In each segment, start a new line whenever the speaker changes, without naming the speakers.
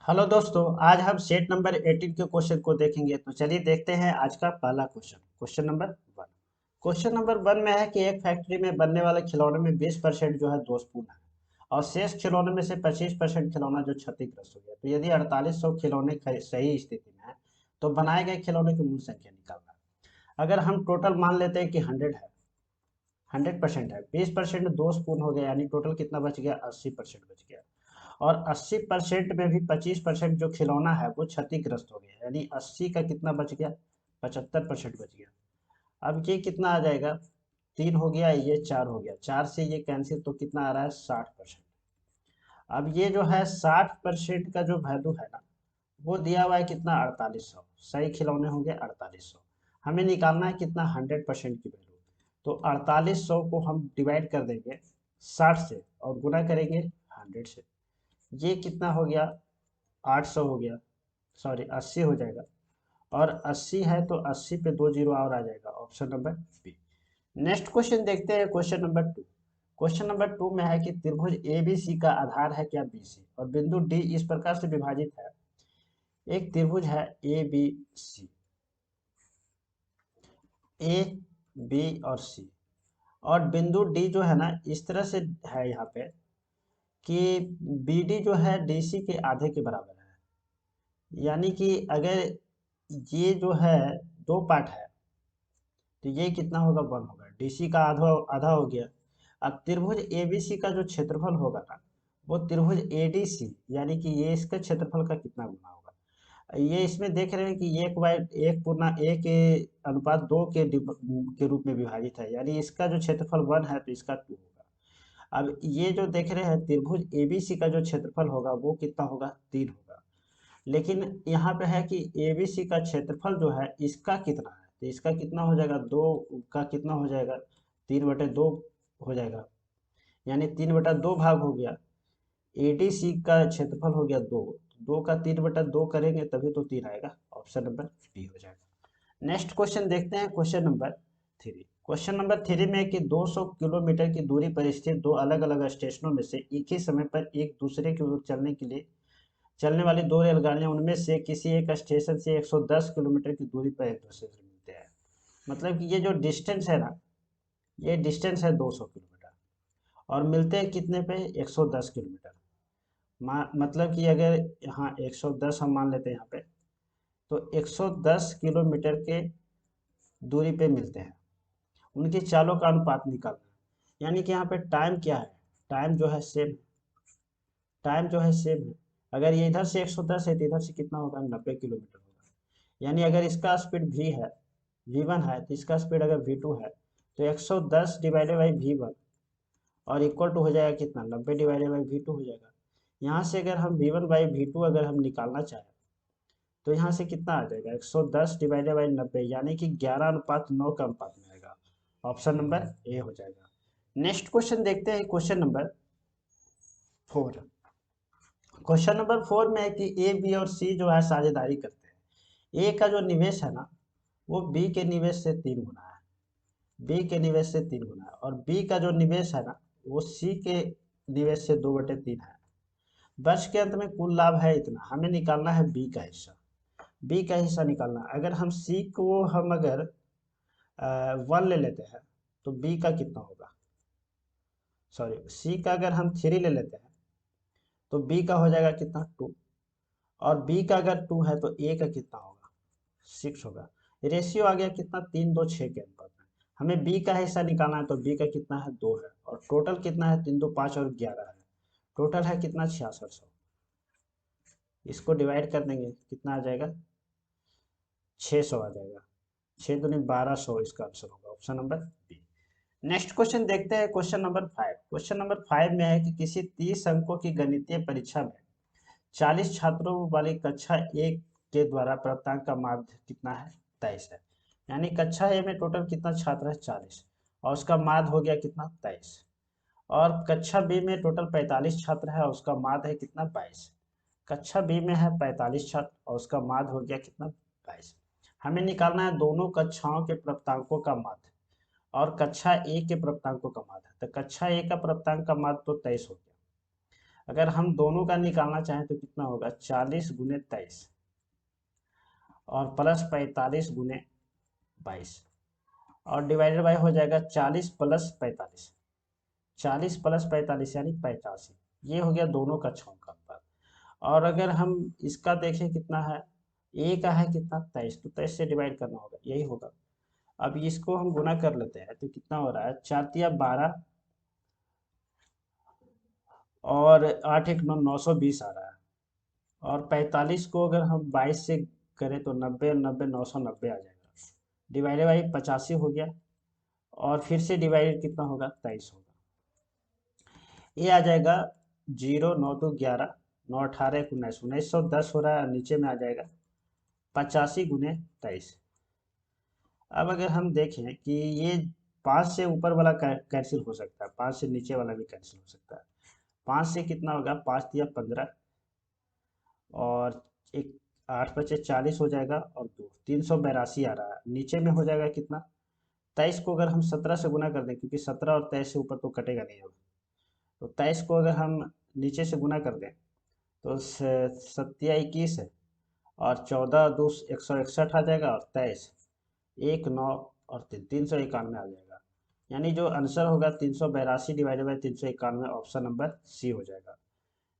Hello दोस्तों, आज हम सेट नंबर 18 के क्वेश्चन को देखेंगे। तो चलिए देखते हैं आज का पहला question. Question number one. Question number one में है कि एक फैक्ट्री में बनने वाले खिलौने में 20% जो है दोषपूर्ण है और शेष खिलौने में से 25% खिलौना जो क्षतिग्रस्त हो गया। तो यदि 4800 खिलौने सही स्थिति में है तो बनाए गए खिलौने की मूल संख्या निकालना है। अगर हम टोटल मान लेते हैं कि 100% है, 20% दोषपूर्ण हो गया, यानी टोटल कितना बच गया, 80% बच गया। और 80% में भी 25% जो खिलौना है वो क्षतिग्रस्त हो गया, यानी 80 का कितना बच गया, 75% बच गया। अब ये कितना आ जाएगा, 3 हो गया, ये 4 हो गया, 4 से ये कैंसिल, तो कितना आ रहा है, 60%। अब ये जो है 60% का जो वैल्यू है ना, वो दिया हुआ है कितना, 4800। सही खिलौने होंगे 4800। हमें निकालना है कितना, 100% की वैल्यू। तो 4800 को हम डिवाइड कर देंगे 60 से और गुना करेंगे 100 से। ये कितना हो गया, 800 हो गया, सॉरी 80 हो जाएगा। और 80 है तो 80 पे 2 जीरो और आ जाएगा, option number B. Next question देखते हैं, question number two. Question number two में है कि त्रिभुज ए बी सी का आधार है क्या, बी सी, और बिंदु डी इस प्रकार से विभाजित है। एक त्रिभुज है A B C, A B और सी, और बिंदु डी जो है ना इस तरह से है यहाँ पे कि बी डी जो है डी सी के आधे के बराबर है। यानी कि अगर ये जो है दो पार्ट है तो ये कितना होगा, 1 होगा, डीसी का आधा आधा हो गया। अब त्रिभुज एबीसी का जो क्षेत्रफल होगा ना, वो त्रिभुज एडीसी यानी कि ये इसका क्षेत्रफल का कितना गुना होगा। ये इसमें देख रहे हैं कि 1/1 के अनुपात 2 के रूप में विभाजित है, यानी इसका जो क्षेत्रफल 1 है तो इसका 2 होगा। अब ये जो देख रहे हैं त्रिभुज एबीसी का जो क्षेत्रफल होगा वो कितना होगा, 3 होगा। लेकिन यहाँ पे है कि एबीसी का क्षेत्रफल जो है इसका कितना है, तो इसका कितना हो जाएगा, 2 का कितना हो जाएगा, 3/2 हो जाएगा, यानी 3/2 भाग हो गया। एडीसी का क्षेत्रफल हो गया 2, 2 का 3/2 करेंगे तभी तो 3 आएगा, ऑप्शन नंबर बी हो जाएगा। नेक्स्ट क्वेश्चन देखते हैं, question number three. Question number three में कि 200 किलोमीटर की दूरी पर स्थित दो अलग अलग स्टेशनों में से एक ही समय पर एक दूसरे की ओर चलने वाली दो रेलगाड़ियां, उनमें से किसी एक स्टेशन से 110 किलोमीटर की दूरी पर एक दूसरे से मिलते हैं। मतलब कि ये जो डिस्टेंस है ना, ये डिस्टेंस है 200 किलोमीटर और मिलते हैं कितने पे, 110 किलोमीटर। मतलब कि अगर यहाँ 110 हम मान लेते हैं यहाँ पे, तो 110 किलोमीटर के दूरी पे मिलते हैं, उनकी चालों का अनुपात निकालना है। यानी कि यहाँ पे टाइम क्या है, टाइम जो है सेम, टाइम जो है सेम है। अगर ये इधर से 110 है तो इधर से कितना होगा, 90 किलोमीटर होगा। यानी अगर इसका स्पीड v है, v1 है, तो इसका स्पीड अगर v2 है तो 110 डिवाइडेड बाई v1 और इक्वल टू हो जाएगा कितना, 90 डिवाइडेड बाई v2 हो जाएगा। यहाँ से अगर हम v1 बाई v2 अगर हम निकालना चाहें तो यहाँ से कितना आ जाएगा, 110 डिवाइडेड बाई 90, यानी कि 11:9 का अनुपात में आएगा, ऑप्शन नंबर ए हो जाएगा। नेक्स्ट क्वेश्चन देखते हैं, question number four. Question number four में है कि ए बी और सी जो है साझेदारी करते हैं। ए का जो निवेश है ना वो बी के निवेश से 3 गुना है, बी के निवेश से 3 गुना है, और बी का जो निवेश है ना वो सी के निवेश से 2/3 है। वर्ष के अंत में कुल लाभ है इतना, हमें निकालना है बी का हिस्सा। बी का हिस्सा निकालना है। अगर हम सी को हम अगर 1 ले लेते हैं तो बी का कितना होगा, सॉरी सी का अगर हम 3 ले लेते हैं तो बी का हो जाएगा कितना, 2। और बी का अगर 2 है तो ए का कितना होगा, 6 होगा। रेशियो आ गया कितना, 3:2:6 के अनुपात में। हमें बी का हिस्सा निकालना है, तो बी का कितना है, 2 है, और टोटल कितना है, 3×2=5 और 11 है। टोटल है कितना, 6600। इसको डिवाइड कर देंगे कितना आ जाएगा, 600 आ जाएगा। 6×2=1200 इसका आंसर होगा, option number B. Next question देखते हैं, question number five. Question number five में है कि किसी 30 अंकों की गणितीय परीक्षा में 40 छात्रों वाली कक्षा एक के द्वारा प्राप्तांक का माध्य कितना है, 23 है। यानी कक्षा ए में टोटल कितना छात्र है, 40, और उसका माध्य हो गया कितना, 23। और कक्षा बी में टोटल 45 छात्र है और उसका माध्य है कितना, 22। कक्षा बी में है 45 छात्र और उसका माध्य हो गया कितना, 22। हमें निकालना है दोनों कक्षाओं के प्राप्तांकों का माध्य और कक्षा ए के प्राप्तांकों का माध्य। तो कक्षा ए का प्राप्तांक का माध्य तो 23 हो गया। अगर हम दोनों का निकालना चाहें तो कितना होगा, 40 × 23 और प्लस 45 × 22 और डिवाइडेड बाय हो जाएगा 40 + 45। 40 + 45 यानी 85। ये हो गया दोनों का क्षण का अनुपात। और अगर हम इसका देखें कितना है, ए का है कितना 23, तो 23 से डिवाइड करना होगा, यही होगा। अब इसको हम गुना कर लेते हैं तो कितना हो रहा है, 4×3 = 12 और 8×1 = 920 आ रहा है। और 45 को अगर हम 22 से करें तो 90 और 90 990 आ जाएगा। डिवाइडेड बाई 85 हो गया और फिर से डिवाइडेड कितना होगा, 23 होगा। ये आ जाएगा 0 9 2 11 9 18 19 1910 हो रहा है, नीचे में आ जाएगा 85 × 23। अब अगर हम देखें कि ये 5 से ऊपर वाला कैंसिल हो सकता है, 5 से नीचे वाला भी कैंसिल हो सकता है। 5 से कितना होगा, 5×3 = 15 और एक 8×5 = 40 हो जाएगा और 2 382 आ रहा है। नीचे में हो जाएगा कितना, 23 को अगर हम 17 से गुना कर दें, क्योंकि 17 और 23 से ऊपर तो कटेगा नहीं अब, तो 23 को अगर हम नीचे से गुना कर दें तो 7×21 है और 14×2 161 आ जाएगा और 23 1 9 और 391 आ जाएगा। यानी जो आंसर होगा 382 divided by 391, option number C हो जाएगा।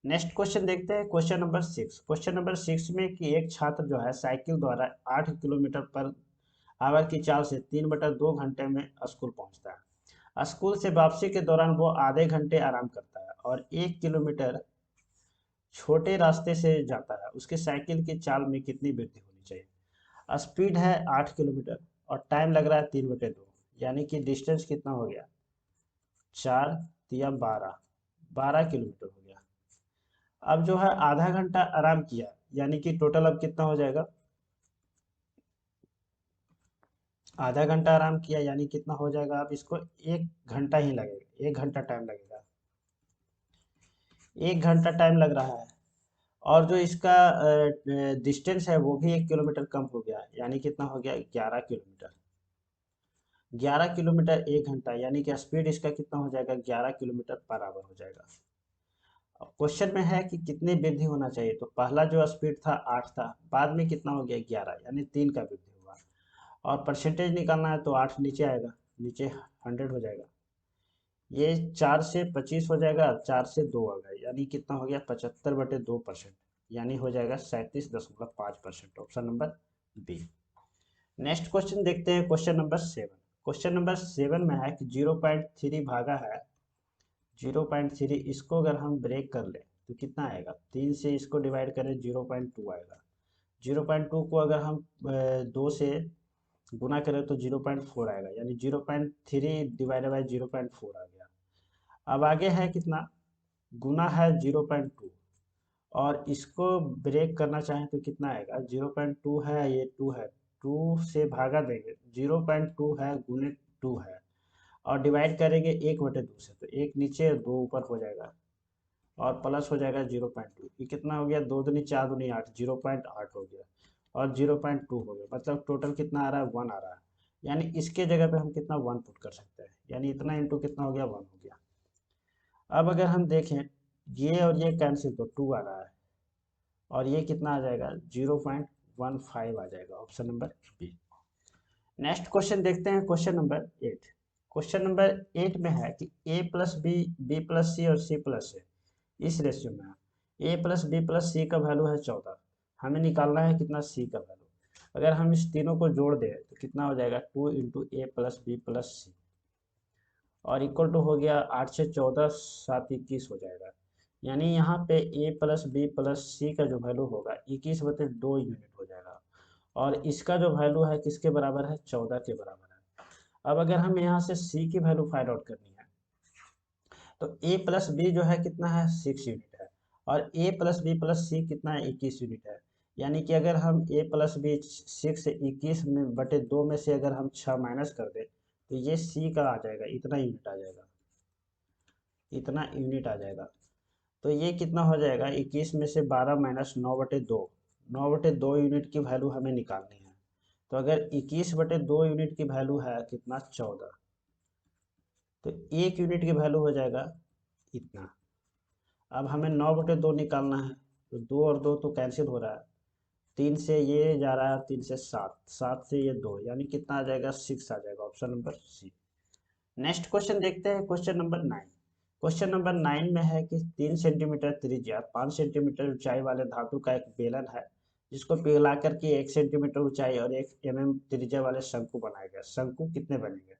नेक्स्ट क्वेश्चन देखते हैं, क्वेश्चन नंबर 6। क्वेश्चन नंबर 6 में कि एक छात्र जो है साइकिल द्वारा 8 किलोमीटर पर आवर की चाल से 3/2 घंटे में स्कूल पहुंचता है। स्कूल से वापसी के दौरान वो आधे घंटे आराम करता है और 1 किलोमीटर छोटे रास्ते से जाता है। उसके साइकिल की चाल में कितनी वृद्धि होनी चाहिए। स्पीड है 8 किलोमीटर और टाइम लग रहा है 3/2, यानी कि डिस्टेंस कितना हो गया, 4×3 = 12, 12 किलोमीटर हो गया। अब जो है आधा घंटा आराम किया, यानी कि टोटल अब कितना हो जाएगा, आधा घंटा आराम किया यानी कितना हो जाएगा, अब इसको 1 घंटा ही लगेगा, 1 घंटा टाइम लगेगा, 1 घंटा टाइम लग रहा है। और जो इसका डिस्टेंस है वो भी 1 किलोमीटर कम हो गया, यानी कितना हो गया, 11 किलोमीटर। 11 किलोमीटर 1 घंटा, यानी कि स्पीड इसका कितना हो जाएगा, 11 किलोमीटर पर आवर हो जाएगा। क्वेश्चन में है कि कितनी वृद्धि होना चाहिए, तो पहला जो स्पीड था 8 था, बाद में कितना हो गया 11, यानी 3 का वृद्धि हुआ। और परसेंटेज निकालना है तो 8 नीचे आएगा, नीचे 100 हो जाएगा। ये 4 से 25 हो जाएगा, 4 से 2 आ गया, यानी कितना हो गया 75/2%, यानी हो जाएगा 37.5%, option number B. Next question देखते हैं, क्वेश्चन नंबर 7। क्वेश्चन नंबर 7 में है कि 0.3 भागा है 0.3, इसको अगर हम ब्रेक कर लें तो कितना आएगा, 3 से इसको डिवाइड करें 0.2 आएगा। 0.2 को अगर हम 2 से गुना करें तो 0.4 आएगा, यानी 0.3 डिवाइडेड बाई 0.4 आ गया। अब आगे है कितना, गुना है 0.2 और इसको ब्रेक करना चाहें तो कितना आएगा, 0.2 है, ये 2 है, 2 से भागा देंगे, 0.2 है गुने 2 है और डिवाइड करेंगे 1/2 से, तो 1 नीचे 2 ऊपर हो जाएगा और प्लस हो जाएगा 0.2। ये कितना हो गया, 2 दूनी 4 दूनी 8, 0.8 हो गया और 0.2 हो गया, मतलब टोटल कितना आ रहा है, 1 आ रहा है। यानी इसके जगह पे हम कितना 1 पुट कर सकते हैं, यानी इतना इंटू कितना हो गया, 1 हो गया। अब अगर हम देखें ये और ये कैंसिल तो 2 आ रहा है और ये कितना आ जाएगा, 0.15 आ जाएगा, option number B. Next question देखते हैं, क्वेश्चन नंबर 8। क्वेश्चन नंबर 8 में है कि a+b, b+c और c+a इस रेशियो में है। a+b+c का वैल्यू है 14, हमें निकालना है कितना, c का वैल्यू। अगर हम इस तीनों को जोड़ दें तो कितना हो जाएगा, 2 × a+b+c और इक्वल टू हो गया 8 से 14 7 21 हो जाएगा। यानी यहाँ पे a+b+c का जो वैल्यू होगा 21/2 यूनिट हो जाएगा और इसका जो वैल्यू है किसके बराबर है, 14 के बराबर है। अब अगर हम यहाँ से c की वैल्यू फाइंड आउट करनी है तो a+b जो है कितना है, 6 यूनिट है और a+b+c कितना है, 21 यूनिट है। यानी कि अगर हम a+b 6 से 21 में बटे 2 में से अगर हम 6 माइनस कर दें तो ये c का आ जाएगा, इतना यूनिट आ जाएगा, इतना यूनिट आ जाएगा। तो ये कितना हो जाएगा, 21 में से 12 माइनस 9/2, 9/2 यूनिट की वैल्यू हमें निकालनी है। तो अगर 21/2 यूनिट की वैल्यू है कितना, 14, तो 1 यूनिट की वैल्यू हो जाएगा इतना। अब हमें 9/2 निकालना है, तो 2 और 2 तो कैंसिल हो रहा है, 3 से ये जा रहा है, 3 से 7, 7 से ये 2, यानी कितना आ जाएगा, 6 आ जाएगा, option number C. Next question देखते हैं, क्वेश्चन नंबर 9। क्वेश्चन नंबर 9 में है कि 3 सेंटीमीटर त्रिज्या, 5 सेंटीमीटर ऊंचाई वाले धातु का एक बेलन है, जिसको पिघला करके 1 सेंटीमीटर ऊंचाई और 1 mm त्रिज्या वाले शंकु बनाया गया। शंकु कितने बनेंगे?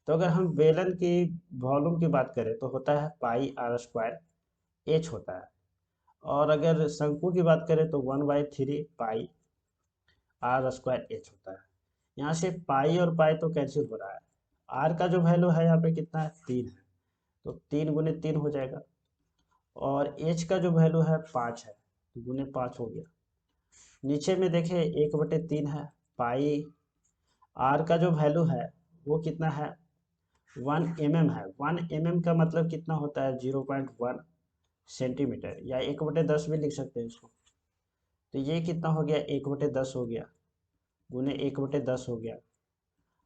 तो अगर हम बेलन की वॉल्यूम की बात करें तो होता है पाई आर स्क्वायर एच होता है, और अगर शंकु की बात करें तो 1/3 पाई आर स्क्वायर एच होता है। यहाँ से पाई और पाई तो कैंसिल हो रहा है, आर का जो वैल्यू है यहाँ पे कितना है, 3 है, तो 3 × 3 हो जाएगा, और एच का जो वैल्यू है 5 है, तो गुने 5 हो गया। नीचे में देखें 1/3 है, पाई आर का जो वैल्यू है वो कितना है, 1 mm है। 1 mm का मतलब कितना होता है, 0.1 सेंटीमीटर, या 1/10 भी लिख सकते हैं इसको। तो ये कितना हो गया, 1/10 हो गया, गुने 1/10 हो गया,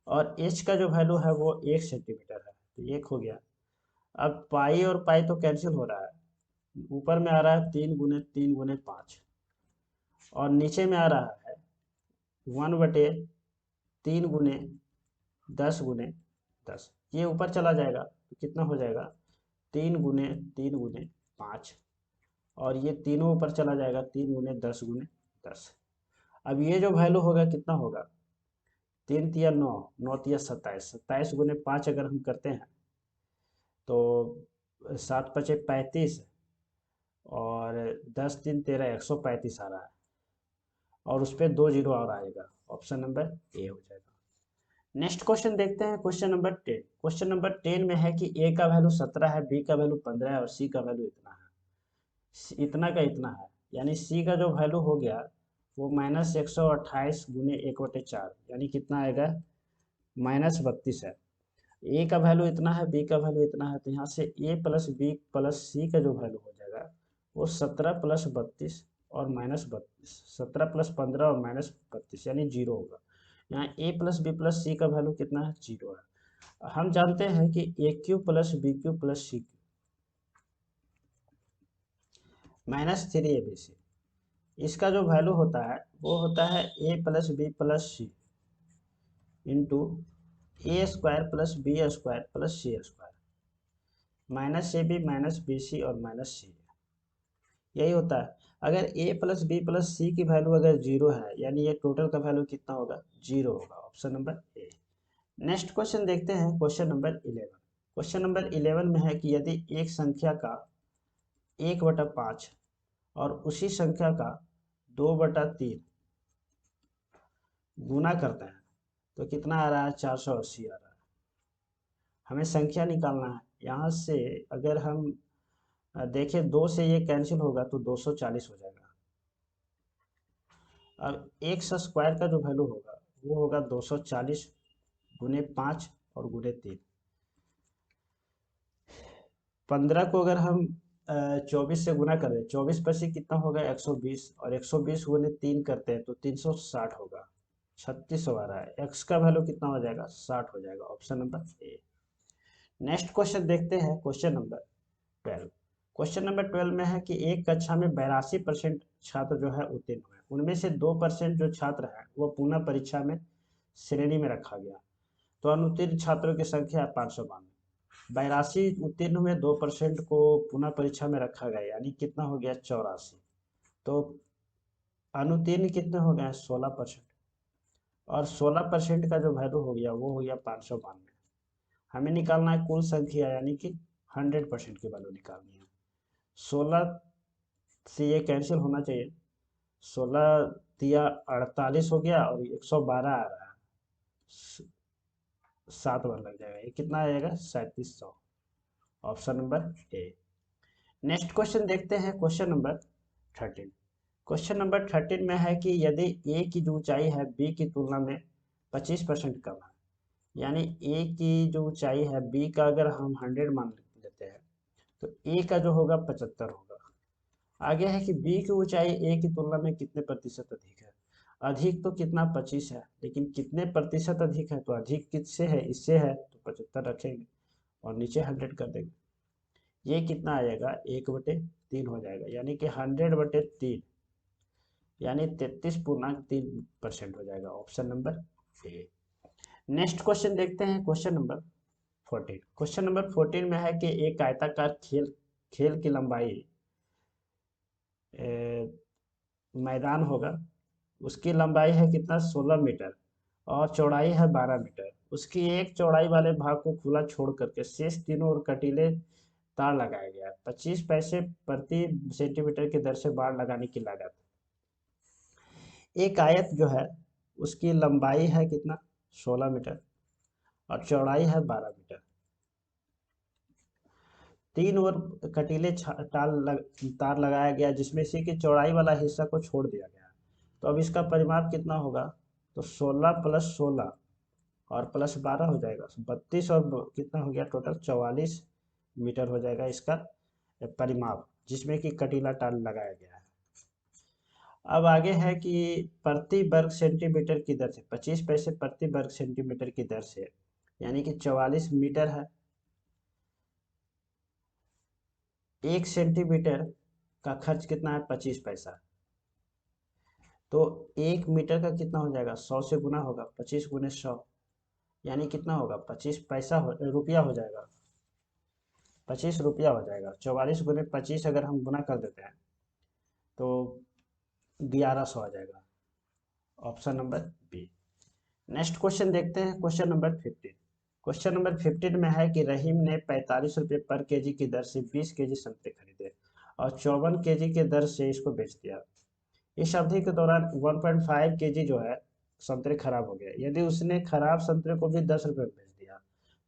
और एच का जो वैल्यू है वो 1 सेंटीमीटर है, तो 1 हो गया। अब पाई और पाई तो कैंसिल हो रहा है, ऊपर में आ रहा है 3 × 3 × 5, और नीचे में आ रहा है 1/3 × 10 × 10, ये ऊपर चला जाएगा तो कितना हो जाएगा, 3 × 3 × 5, और ये तीनों ऊपर चला जाएगा, 3 × 10 × 10। अब ये जो वैल्यू होगा कितना होगा, 3 × 3 = 9, 9 × 3 = 27, 27 × 5 अगर हम करते हैं तो 7×5 = 35, और 10×3 = 13, 135 आ रहा है, और उस पर 2 जीरो और आएगा, ऑप्शन नंबर ए हो जाएगा। नेक्स्ट क्वेश्चन देखते हैं, क्वेश्चन नंबर 10। क्वेश्चन नंबर 10 में है कि ए का वैल्यू 17 है, बी का वैल्यू 15 है, और सी का वैल्यू इतना है, इतना का इतना है, यानी सी का जो वैल्यू हो गया वो -128 × 1/4, यानी कितना आएगा, -32 है। ए का वैल्यू इतना है, बी का वैल्यू इतना है, तो यहाँ से ए प्लस बी प्लस सी का जो वैल्यू हो जाएगा वो 17 + 32 और -32, 17 + 15 और -32, यानी 0 होगा। यहाँ ए प्लस बी प्लस सी का वैल्यू कितना है, 0 है। हम जानते हैं कि A cube plus B cube plus C cube -3abc, इसका जो वैल्यू होता है वो होता है A plus B plus C into A² + B² + C², -ab -bc और -c, यही होता है। अगर a + b + c की वैल्यू अगर 0 है, यानी ये टोटल का वैल्यू कितना होगा, 0 होगा, option number A. Next question देखते हैं, क्वेश्चन नंबर 11। क्वेश्चन नंबर 11 में है कि यदि एक संख्या का 1/5 और उसी संख्या का 2/3 गुना करते हैं तो कितना आ रहा है, 480 आ रहा है। हमें संख्या निकालना है। यहाँ से अगर हम देखें 2 से ये कैंसिल होगा तो 240 हो जाएगा। अब x² का जो वैल्यू होगा वो होगा 240 × 5 और × 3। 15 को अगर हम 24 से गुना करें, 24 + कितना होगा, 120, और 120 × 3 करते हैं तो 360 होगा, 3600 आ रहा है। x का वैल्यू कितना हो जाएगा, 60 हो जाएगा, option number A. Next question देखते हैं, क्वेश्चन नंबर 12। क्वेश्चन नंबर 12 में है कि एक कक्षा में 82% छात्र जो है उत्तीर्ण हुए, उनमें से 2% जो छात्र हैं वो पुनः परीक्षा में श्रेणी में रखा गया, तो अनुत्तीर्ण छात्रों की संख्या है 592। 82 उत्तीर्ण हुए, 2% को पुनः परीक्षा में रखा गया, यानी कितना हो गया, 84। तो अनुत्तीर्ण कितने हो गए, 16%, और 16% का जो वैल्यू हो गया वो हो गया 592। हमें निकालना है कुल संख्या, यानी कि 100% की वैल्यू निकालनी है। 16 से ये कैंसिल होना चाहिए, 16 × 48 हो गया, और 112 आ रहा है, 7 बार लग जाएगा, ये कितना आ जाएगा, 3700, option number A. Next question देखते हैं, क्वेश्चन नंबर 13। क्वेश्चन नंबर 13 में है कि यदि ए की जो ऊंचाई है बी की तुलना में 25% कम है, यानी ए की जो ऊंचाई है बी का अगर हम 100 मान लेते हैं तो ए का जो होगा 75 होगा। आगे है कि बी की ऊंचाई ए की तुलना में कितने प्रतिशत अधिक है। अधिक तो कितना, 25 है, लेकिन कितने प्रतिशत अधिक है, तो अधिक किससे है, इससे है, तो 75 रखेंगे और नीचे 100 कर देंगे। ये कितना आ जाएगा, 1/3 हो जाएगा, यानी कि 100/3, यानी 33.3% हो जाएगा। Option number A. Next question देखते हैं, क्वेश्चन नंबर 14। क्वेश्चन नंबर 14 में है कि एक आयताकार खेल खेल की लंबाई, मैदान होगा, उसकी लंबाई है कितना, 16 मीटर, और चौड़ाई है 12 मीटर। उसकी एक चौड़ाई वाले भाग को खुला छोड़ करके शेष तीनों ओर कटीले तार लगाया गया है। 25 पैसे प्रति सेंटीमीटर की दर से बाड़ लगाने की लागत। एक आयत जो है उसकी लंबाई है कितना, 16 मीटर, और चौड़ाई है 12 मीटर। तीन ओर कटीले तार लगाया गया, जिसमें से कि चौड़ाई वाला हिस्सा को छोड़ दिया गया। तो अब इसका परिमाप कितना होगा, तो 16 + 16 और +12 हो जाएगा, 32, और कितना हो गया टोटल, 44 मीटर हो जाएगा इसका परिमाप, जिसमें कि कटीला तार लगाया गया है। अब आगे है कि प्रति वर्ग सेंटीमीटर की दर से, 25 पैसे प्रति वर्ग सेंटीमीटर की दर से, यानी कि 44 मीटर है। 1 सेंटीमीटर का खर्च कितना है, 25 पैसा। तो 1 मीटर का कितना हो जाएगा, 100 से गुना होगा, 25 × 100, यानी कितना होगा, 25 पैसा रुपया हो जाएगा, 25 रुपया हो जाएगा। 44 × 25 अगर हम गुना कर देते हैं तो 1100 आ जाएगा। Option number B. Next question देखते हैं, क्वेश्चन नंबर 15। क्वेश्चन नंबर 15 में है कि रहीम ने 45 रुपये पर केजी की दर से 20 केजी संतरे खरीदे और 54 केजी के दर से इसको बेच दिया। इस अवधि के दौरान 1.5 केजी जो है संतरे खराब हो गए। यदि उसने खराब संतरे को भी 10 रुपये में बेच दिया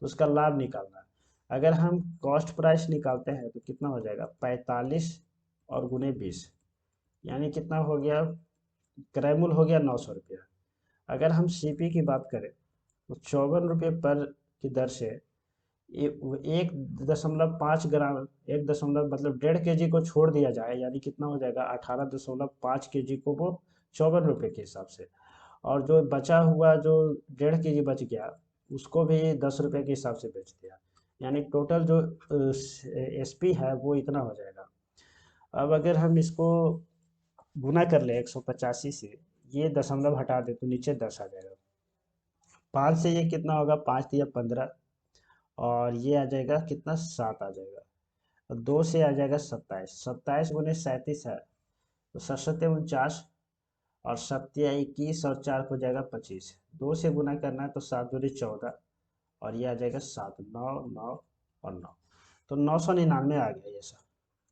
तो उसका लाभ निकालना है। अगर हम कॉस्ट प्राइस निकालते हैं तो कितना हो जाएगा, 45 और गुने 20, यानी कितना हो गया, क्रय मूल्य हो गया 900 रुपया। अगर हम सीपी की बात करें तो 54 रुपये पर की दर से 1.5 ग्राम, 1 मतलब 1.5 केजी को छोड़ दिया जाए, यानी कितना हो जाएगा, 18.5 केजी को वो 54 रुपये के हिसाब से, और जो बचा हुआ जो 1.5 केजी बच गया उसको भी 10 रुपये के हिसाब से बेच दिया, यानी टोटल जो एसपी है वो इतना हो जाएगा। अब अगर हम इसको गुना कर ले 185 से, ये दशमलव हटा दे तो नीचे 10 आ जाएगा। 5 से ये कितना होगा, 5 × 3 = 15, और ये आ जाएगा कितना, 7 आ जाएगा। और 2 से आ जाएगा 27, 27 गुने 37 है तो 7×7 = 49, और 7×21 और 4 हो जाएगा 25। 2 से गुना करना है तो 7×2 = 14, और ये आ जाएगा 7, 9, 9 और 9, तो 999 आ गया ये सब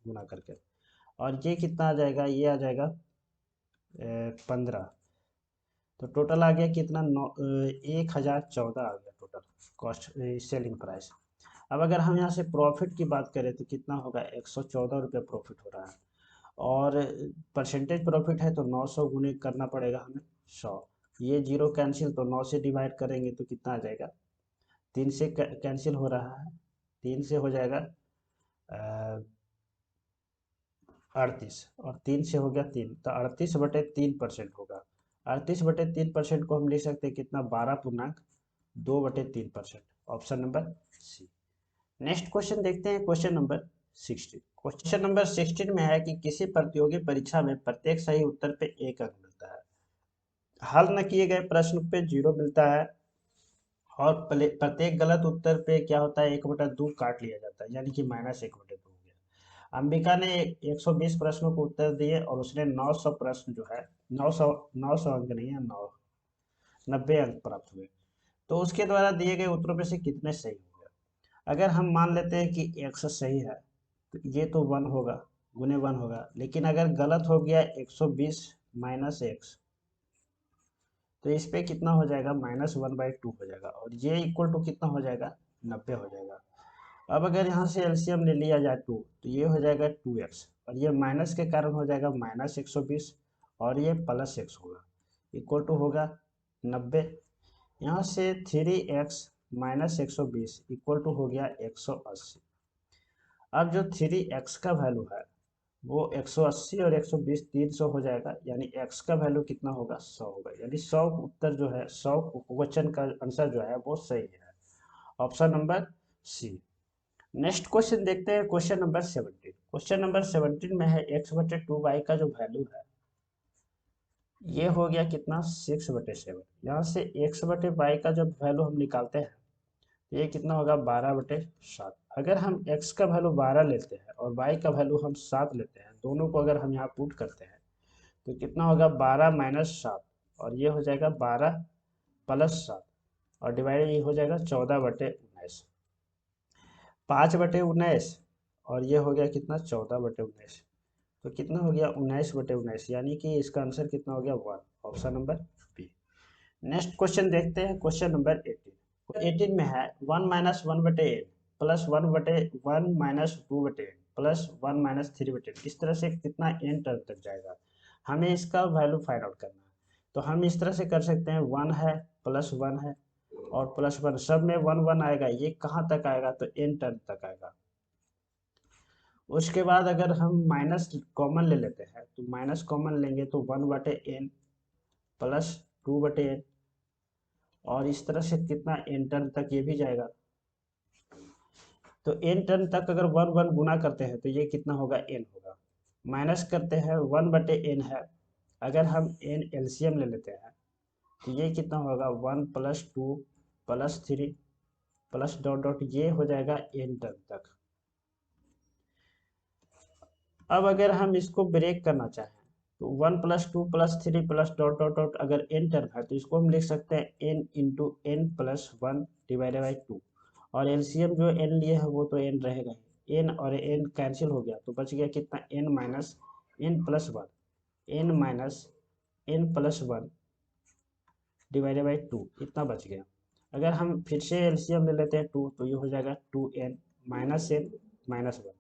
गुना करके। और ये कितना आ जाएगा, ये आ जाएगा 15, तो टोटल आ गया कितना, 1014 आ गया टोटल कॉस्ट, सेलिंग प्राइस। अब अगर हम यहाँ से प्रॉफिट की बात करें तो कितना होगा, 114 रुपये प्रॉफिट हो रहा है, और परसेंटेज प्रॉफिट है तो 900 गुने करना पड़ेगा हमें 100। ये जीरो कैंसिल, तो 9 से डिवाइड करेंगे तो कितना आ जाएगा, 3 से कैंसिल हो रहा है, 3 से हो जाएगा 38, और 3 से हो गया 3, तो 38/3% होगा। 38/3% को हम लिख सकते हैं कितना, 12.2/3%। Option number C. Next question देखते हैं, क्वेश्चन नंबर 16। क्वेश्चन नंबर 16 में है कि किसी प्रतियोगी परीक्षा में प्रत्येक सही उत्तर पे 1 अंक मिलता है, हल न किए गए प्रश्न पे 0 मिलता है, और प्रत्येक गलत उत्तर पे क्या होता है, 1/2 काट लिया जाता है, यानी कि -1/2 हो गया। अंबिका ने 120 प्रश्नों को उत्तर दिए और उसने 900 प्रश्न जो है, 900 900 अंक नहीं है, 90 अंक प्राप्त हुए। तो उसके द्वारा दिए गए उत्तरों में से कितने सही होंगे। अगर हम मान लेते हैं कि 100 सही है तो ये तो 1 होगा, गुने 1 होगा, लेकिन अगर गलत हो गया 120 - x, तो इस पे कितना हो जाएगा, -1/2 हो जाएगा, और ये इक्वल टू कितना हो जाएगा, 90 हो जाएगा। अब अगर यहाँ से एलसीएम ले लिया जाए 2, तो ये हो जाएगा 2x, और ये माइनस के कारण हो जाएगा -120, और ये +x होगा, इक्वल टू होगा 90। यहाँ से 3x - 120 इक्वल टू हो गया 180। अब जो 3x का वैल्यू है वो 180 और 120 300 हो जाएगा, यानी x का वैल्यू कितना होगा, 100 होगा, यानी 100 उत्तर जो है, 100 क्वेश्चन का आंसर जो है वो सही है। Option number C. Next question देखते हैं, क्वेश्चन नंबर 17। क्वेश्चन नंबर 17 में है x/2y का जो वैल्यू है ये हो गया कितना 6/7। यहाँ से x/y का जब वैल्यू हम निकालते हैं तो ये कितना होगा 12/7। अगर हम x का वैल्यू 12 लेते हैं और y का वैल्यू हम 7 लेते हैं, दोनों को अगर हम यहाँ पुट करते हैं तो कितना होगा 12 - 7, और ये हो जाएगा 12 + 7, और डिवाइड ये हो जाएगा 14/19। 5/19 और ये हो गया कितना 14/19, तो कितना हो गया 19/19, यानी कि इसका आंसर कितना हो गया 1, option number B. Next question देखते हैं, क्वेश्चन नंबर 18। 18 में है 1 - 1/n plus 1/1 - 2/n plus 1 - 3/n। इस तरह से कितना n टर्म तक जाएगा, हमें इसका वैल्यू फाइंड आउट करना है। तो हम इस तरह से कर सकते हैं, 1 है प्लस 1 है और प्लस 1, सब में 1 1 आएगा, ये कहाँ तक आएगा तो n टर्म तक आएगा। उसके बाद अगर हम माइनस कॉमन ले लेते हैं तो माइनस कॉमन लेंगे तो 1/n प्लस 2/n, और इस तरह से कितना n टर्म तक ये भी जाएगा। तो n टर्म तक अगर 1 1 गुना करते हैं तो ये कितना होगा n होगा। माइनस करते हैं 1/n है, अगर हम n एलसीएम ले लेते हैं तो ये कितना होगा 1 + 2 + 3 प्लस डॉट डॉट, ये हो जाएगा n टर्म तक। अब अगर हम इसको ब्रेक करना चाहें तो 1 + 2 + 3 प्लस डॉट डॉट डॉट, अगर n टर्म है तो इसको हम लिख सकते हैं n × n + 1 / 2, और एलसीएम जो n लिए है वो तो n रहेगा ही, n और n कैंसिल हो गया तो बच गया कितना n - n + 1, n - n + 1 / 2, इतना बच गया। अगर हम फिर से एलसीएम ले लेते हैं 2 तो ये हो जाएगा 2n - n - 1,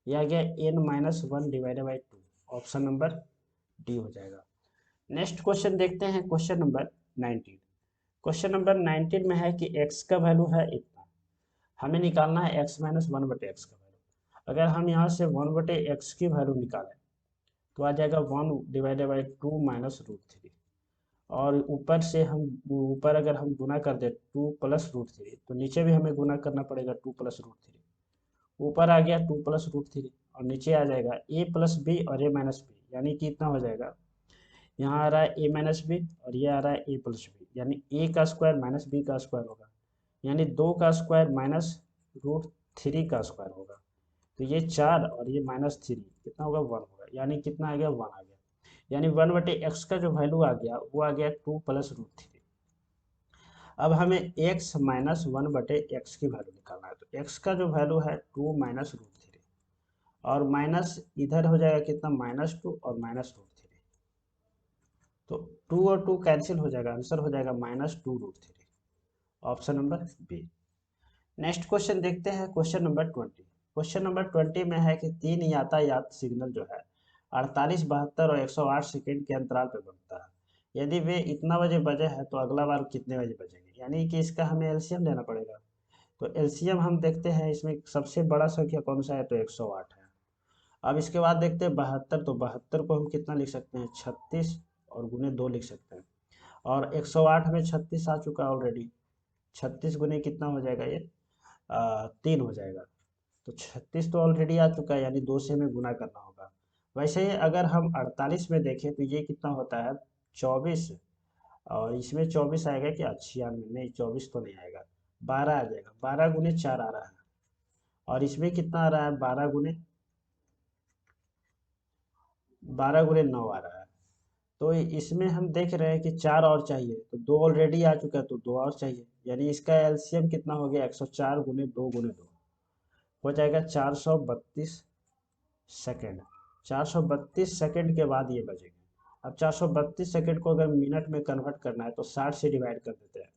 यह आ गया n - 1 / 2, ऑप्शन नंबर डी हो जाएगा। नेक्स्ट क्वेश्चन देखते हैं, क्वेश्चन नंबर 19। क्वेश्चन नंबर 19 में है कि x का वैल्यू है इतना, हमें निकालना है x - 1/x का वैल्यू। अगर हम यहाँ से 1/x की वैल्यू निकालें तो आ जाएगा 1 / 2 - √3, और ऊपर से हम ऊपर अगर हम गुना कर दे 2 + √3 तो नीचे भी हमें गुना करना पड़ेगा 2 + √3। ऊपर आ गया 2 + √3 और नीचे आ जाएगा a + b और a - b, यानी कि इतना हो जाएगा, यहाँ आ रहा है a - b और ये आ रहा है a + b, यानी a का स्क्वायर - b का स्क्वायर होगा, यानी 2 का स्क्वायर -√3 का स्क्वायर होगा। तो ये 4 और ये -3 कितना होगा 1 होगा, यानी कितना आ गया 1 आ गया, यानी 1/x का जो वैल्यू आ गया वो आ गया 2 + √3। अब हमें x - 1/x की वैल्यू निकालना है, तो x का जो वैल्यू है 2 - √3, और माइनस इधर हो जाएगा कितना -2 और -√3, तो 2 और 2 कैंसिल हो जाएगा, आंसर हो जाएगा -2√3, option number B. Next question देखते हैं, क्वेश्चन नंबर 20। क्वेश्चन नंबर 20 में है कि 3 यातायात सिग्नल जो है 48, 72 और 108 सेकेंड के अंतराल पर बनता है। यदि वे इतना बजे बजे हैं तो अगला बार कितने बजे बजेंगे, यानी कि इसका हमें एलसीएम लेना पड़ेगा। तो एलसीएम हम देखते हैं, इसमें सबसे बड़ा संख्या कौन सा है तो 108 है। अब इसके बाद देखते हैं 72, तो 72 को हम कितना लिख सकते हैं 36 और गुने 2 लिख सकते हैं, और 108 में 36 आ चुका है ऑलरेडी, 36 गुने कितना हो जाएगा ये 3 हो जाएगा, तो 36 तो ऑलरेडी आ चुका है, यानी 2 से हमें गुना करना होगा। वैसे ही अगर हम 48 में देखें तो ये कितना होता है 24, और इसमें 24 आएगा क्या 96, नहीं 24 तो नहीं आएगा, 12 आ जाएगा, 12 गुने 4 आ रहा है, और इसमें कितना आ रहा है 12 गुने 9 आ रहा है। तो इसमें हम देख रहे हैं कि 4 और चाहिए, तो 2 ऑलरेडी आ चुका है तो 2 और चाहिए, यानी इसका एलसीएम कितना हो गया 104 गुने 2 गुने 2 हो जाएगा 432 सेकेंड। 432 सेकेंड के बाद ये बजेंगे। अब 432 सेकेंड को अगर मिनट में कन्वर्ट करना है तो 60 से डिवाइड कर देते हैं,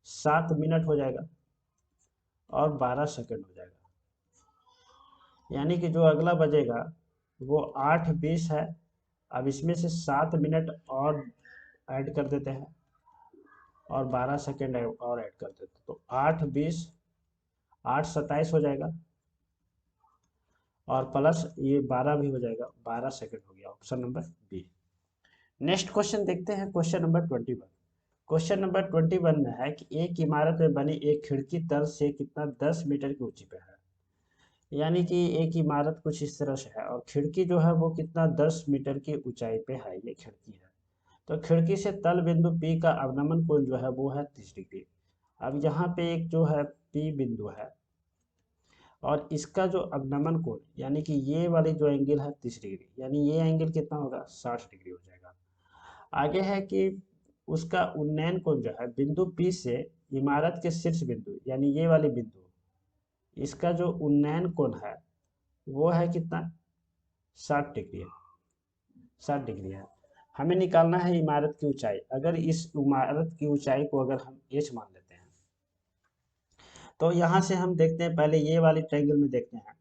7 मिनट हो जाएगा और 12 सेकेंड हो जाएगा, यानी कि जो अगला बजेगा वो 8:20 है। अब इसमें से 7 मिनट और ऐड कर देते हैं और 12 सेकेंड और ऐड कर देते हैं, तो 8:20 8:27 हो जाएगा, और प्लस ये 12 भी हो जाएगा, 12 सेकेंड हो गया, option number B. Next question देखते हैं, क्वेश्चन नंबर 21। क्वेश्चन नंबर 21 में है कि एक इमारत में बनी एक खिड़की तल से कितना 10 मीटर की ऊंची पे है। यानी कि एक इमारत कुछ इस तरह से है और खिड़की जो है वो कितना 10 मीटर की ऊंचाई पे है, ये खिड़की है। तो खिड़की से तल बिंदु P का अवनमन कोण जो है वो है 30 डिग्री। अब यहाँ पे एक जो है P बिंदु है और इसका जो अवनमन कोण यानी कि ये वाली जो एंगल है 30 डिग्री, यानी ये एंगल कितना होगा 60 डिग्री हो जाएगा। आगे है कि उसका उन्नयन कोण जो है बिंदु P से इमारत के शीर्ष बिंदु यानी ये वाली बिंदु, इसका जो उन्नयन कोण है वो है कितना 60 डिग्री है। 60 डिग्री है। हमें निकालना है इमारत की ऊंचाई। अगर इस इमारत की ऊंचाई को अगर हम h मान लेते हैं तो यहाँ से हम देखते हैं, पहले ये वाली ट्रायंगल में देखते हैं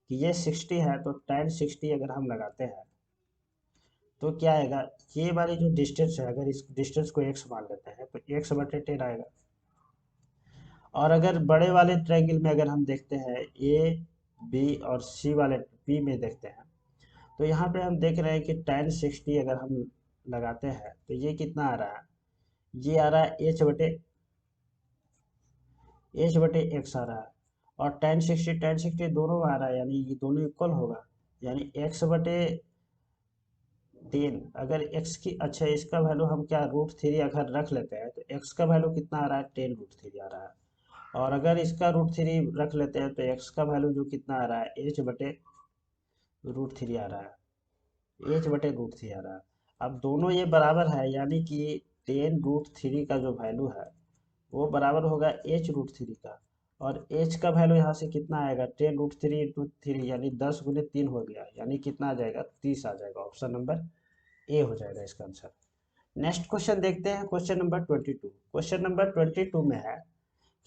कि ये 60 है, तो tan 60 अगर हम लगाते हैं तो क्या आएगा, ये वाली जो डिस्टेंस है अगर इस डिस्टेंस को x मान लेते हैं तो x/10 आएगा। और अगर बड़े वाले ट्रायंगल में अगर हम देखते हैं ए बी और सी वाले बी में देखते हैं तो यहाँ पे हम देख रहे हैं कि tan 60 अगर हम लगाते हैं तो ये कितना आ रहा है, ये आ रहा है h/x आ रहा है। और tan 60 दोनों आ रहा है, यानी ये दोनों इक्वल होगा, यानी x/10। अगर x की, अच्छा इसका वैल्यू हम क्या √3 अगर रख लेते हैं तो x का वैल्यू कितना आ रहा है 10√3 आ रहा है। और अगर इसका √3 रख लेते हैं तो x का वैल्यू जो कितना आ रहा है h/√3 आ रहा है, h/√3 आ रहा है। अब दोनों ये बराबर है, यानी कि 10√3 का जो वैल्यू है वो बराबर होगा h√3 का। और h का वैल्यू यहाँ से कितना आएगा 10√3 यानी 10 × 3 हो गया, यानी कितना आ जाएगा 30 आ जाएगा। ऑप्शन नंबर ए हो जाएगा इसका आंसर। नेक्स्ट क्वेश्चन देखते हैं, क्वेश्चन नंबर 22। क्वेश्चन नंबर 22 में है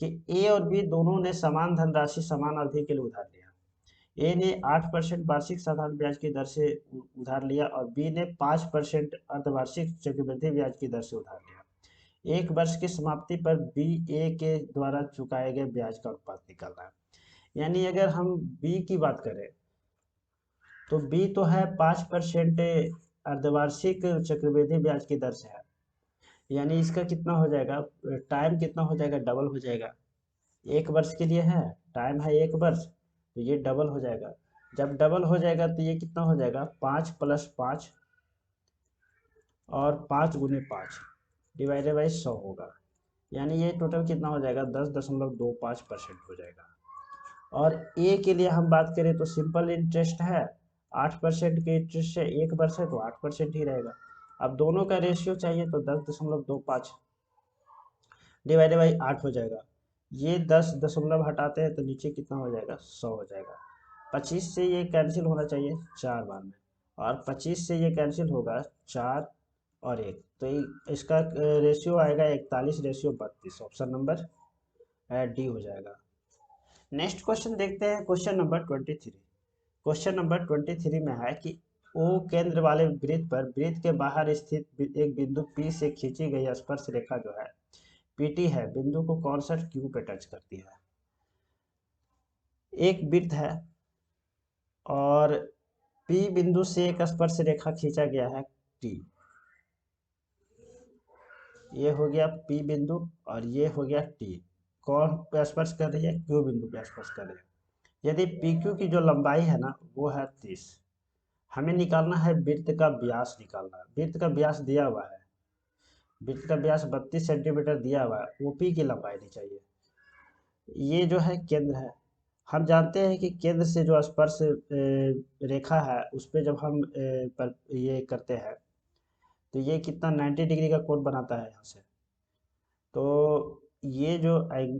कि ए और बी दोनों ने समान धनराशि समान अवधि के लिए उधार लिया। ए ने 8% वार्षिक साधारण ब्याज की दर से उधार लिया और बी ने 5% अर्धवार्षिक चक्रवृद्धि ब्याज की दर से उधार लिया। एक वर्ष की समाप्ति पर बी ए के द्वारा चुकाए गए ब्याज का अनुपात निकालना है। यानी अगर हम बी की बात करें तो बी तो है 5% अर्धवार्षिक चक्रवृद्धि ब्याज की दर से है, यानी इसका कितना हो जाएगा, टाइम कितना हो जाएगा, डबल हो जाएगा। एक वर्ष के लिए है, टाइम है 1 वर्ष, तो ये डबल हो जाएगा। जब डबल हो जाएगा तो ये कितना हो जाएगा 5+5 और 5 × 5 डिवाइडेड बाई 100 होगा, यानी ये टोटल कितना हो जाएगा 10.25% हो जाएगा। और ए के लिए हम बात करें तो सिंपल इंटरेस्ट है, 8% के इंटरेस्ट से 1 वर्ष है तो 8% ही रहेगा। अब दोनों का रेशियो चाहिए तो 10.25 डिवाइडेड बाई 8 हो जाएगा। ये 10 दशमलव हटाते हैं तो नीचे कितना हो जाएगा 100 हो जाएगा। 25 से ये कैंसिल होना चाहिए 4 बार में, और 25 से ये कैंसिल होगा 4 और 1, तो इसका रेशियो आएगा 41:32। ऑप्शन नंबर डी हो जाएगा। नेक्स्ट क्वेश्चन देखते हैं, क्वेश्चन नंबर 23। क्वेश्चन नंबर 23 में है कि ओ केंद्र वाले वृत्त पर वृत्त के बाहर स्थित एक बिंदु P से खींची गई स्पर्श रेखा जो है PT है, बिंदु को कौन सा Q पे टच करती है। एक वृत्त है और P बिंदु से एक स्पर्श रेखा खींचा गया है T, ये हो गया P बिंदु और ये हो गया T। कौन पे स्पर्श कर रही है, Q बिंदु पे स्पर्श कर रही है। यदि PQ की जो लंबाई है ना वो है 30, हमें निकालना है वृत्त का व्यास निकालना है। वृत्त का व्यास दिया हुआ है, वृत्त का व्यास 32 सेंटीमीटर दिया हुआ है, OP की लंबाई नहीं चाहिए। ये जो है केंद्र है, हम जानते हैं कि केंद्र से जो स्पर्श रेखा है उस पे जब हम पर ये करते हैं तो ये कितना 90 डिग्री का कोण बनाता है यहाँ से। तो ये जो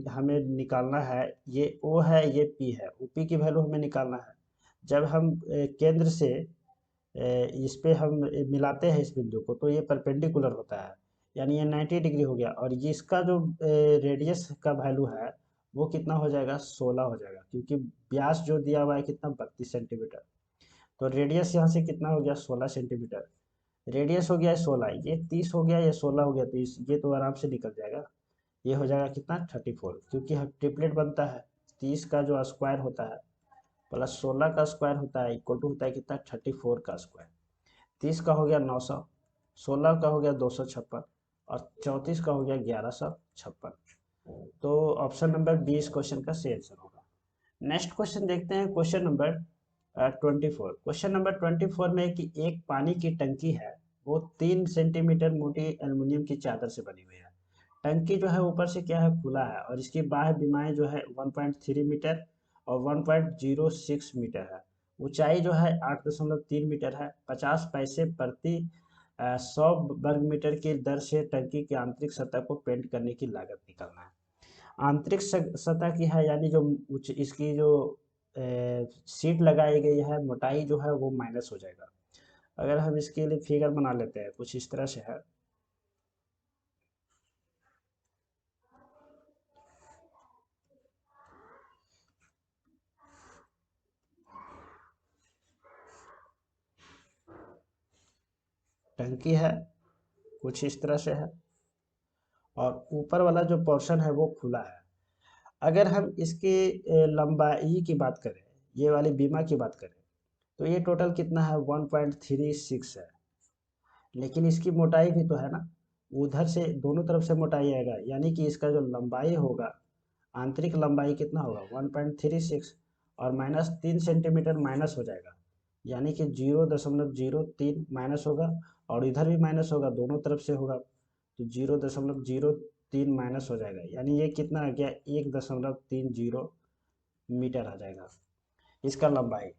हमें निकालना है, ये O है, ये P है, OP की वैल्यू हमें निकालना है। जब हम केंद्र से इस पे हम मिलाते हैं इस बिंदु को तो ये परपेंडिकुलर होता है, यानी ये 90 डिग्री हो गया। और ये इसका जो रेडियस का वैल्यू है वो कितना हो जाएगा 16 हो जाएगा, क्योंकि व्यास जो दिया हुआ है कितना 32 सेंटीमीटर, तो रेडियस यहाँ से कितना हो गया 16 सेंटीमीटर। रेडियस हो गया है 16, ये 30 हो गया, ये 16 हो गया, तो ये तो आराम से निकल जाएगा। ये हो जाएगा कितना 34, क्योंकि ट्रिपलेट बनता है, 30 का जो स्क्वायर होता है प्लस 16 का स्क्वायर होता है इक्वल टू होता है कितना 34 का स्क्वायर। 30 का हो गया 900, 16 का हो गया 256 और 34 का हो गया 1156। तो ऑप्शन नंबर 20 क्वेश्चन का सही आंसर होगा। नेक्स्ट क्वेश्चन देखते हैं, क्वेश्चन नंबर 24। क्वेश्चन नंबर 24 में कि एक पानी की टंकी है, वो 3 सेंटीमीटर मोटी एल्युमिनियम की चादर से बनी हुई है। टंकी जो है ऊपर से क्या है, खुला है, और इसकी बाह्य बीमाएं जो है 1.3 मीटर और 1.06 मीटर है। ऊंचाई जो है 8.3 मीटर है। 50 पैसे प्रति 100 वर्ग मीटर की दर से टंकी की आंतरिक सतह को पेंट करने की लागत निकालना है। आंतरिक सतह की है, यानी जो इसकी जो सीट लगाई गई है, मोटाई जो है वो माइनस हो जाएगा। अगर हम इसके लिए फिगर बना लेते हैं, कुछ इस तरह से है। टंकी है, कुछ इस तरह से है, और ऊपर वाला जो पोर्शन है वो खुला है। अगर हम इसकी लंबाई की बात करें, ये वाली बीमा की बात करें, तो ये टोटल कितना है, 1.36 है। लेकिन इसकी मोटाई भी तो है ना, उधर से दोनों तरफ से मोटाई आएगा, यानी कि इसका जो लंबाई होगा, आंतरिक लंबाई कितना होगा, 1.36, और माइनस 3 सेंटीमीटर माइनस हो जाएगा, यानी कि 0.03 माइनस होगा, और इधर भी माइनस होगा, दोनों तरफ से होगा, तो 0.03 माइनस हो जाएगा, यानी ये कितना आ गया, 1.30 मीटर आ जाएगा इसका लंबाई।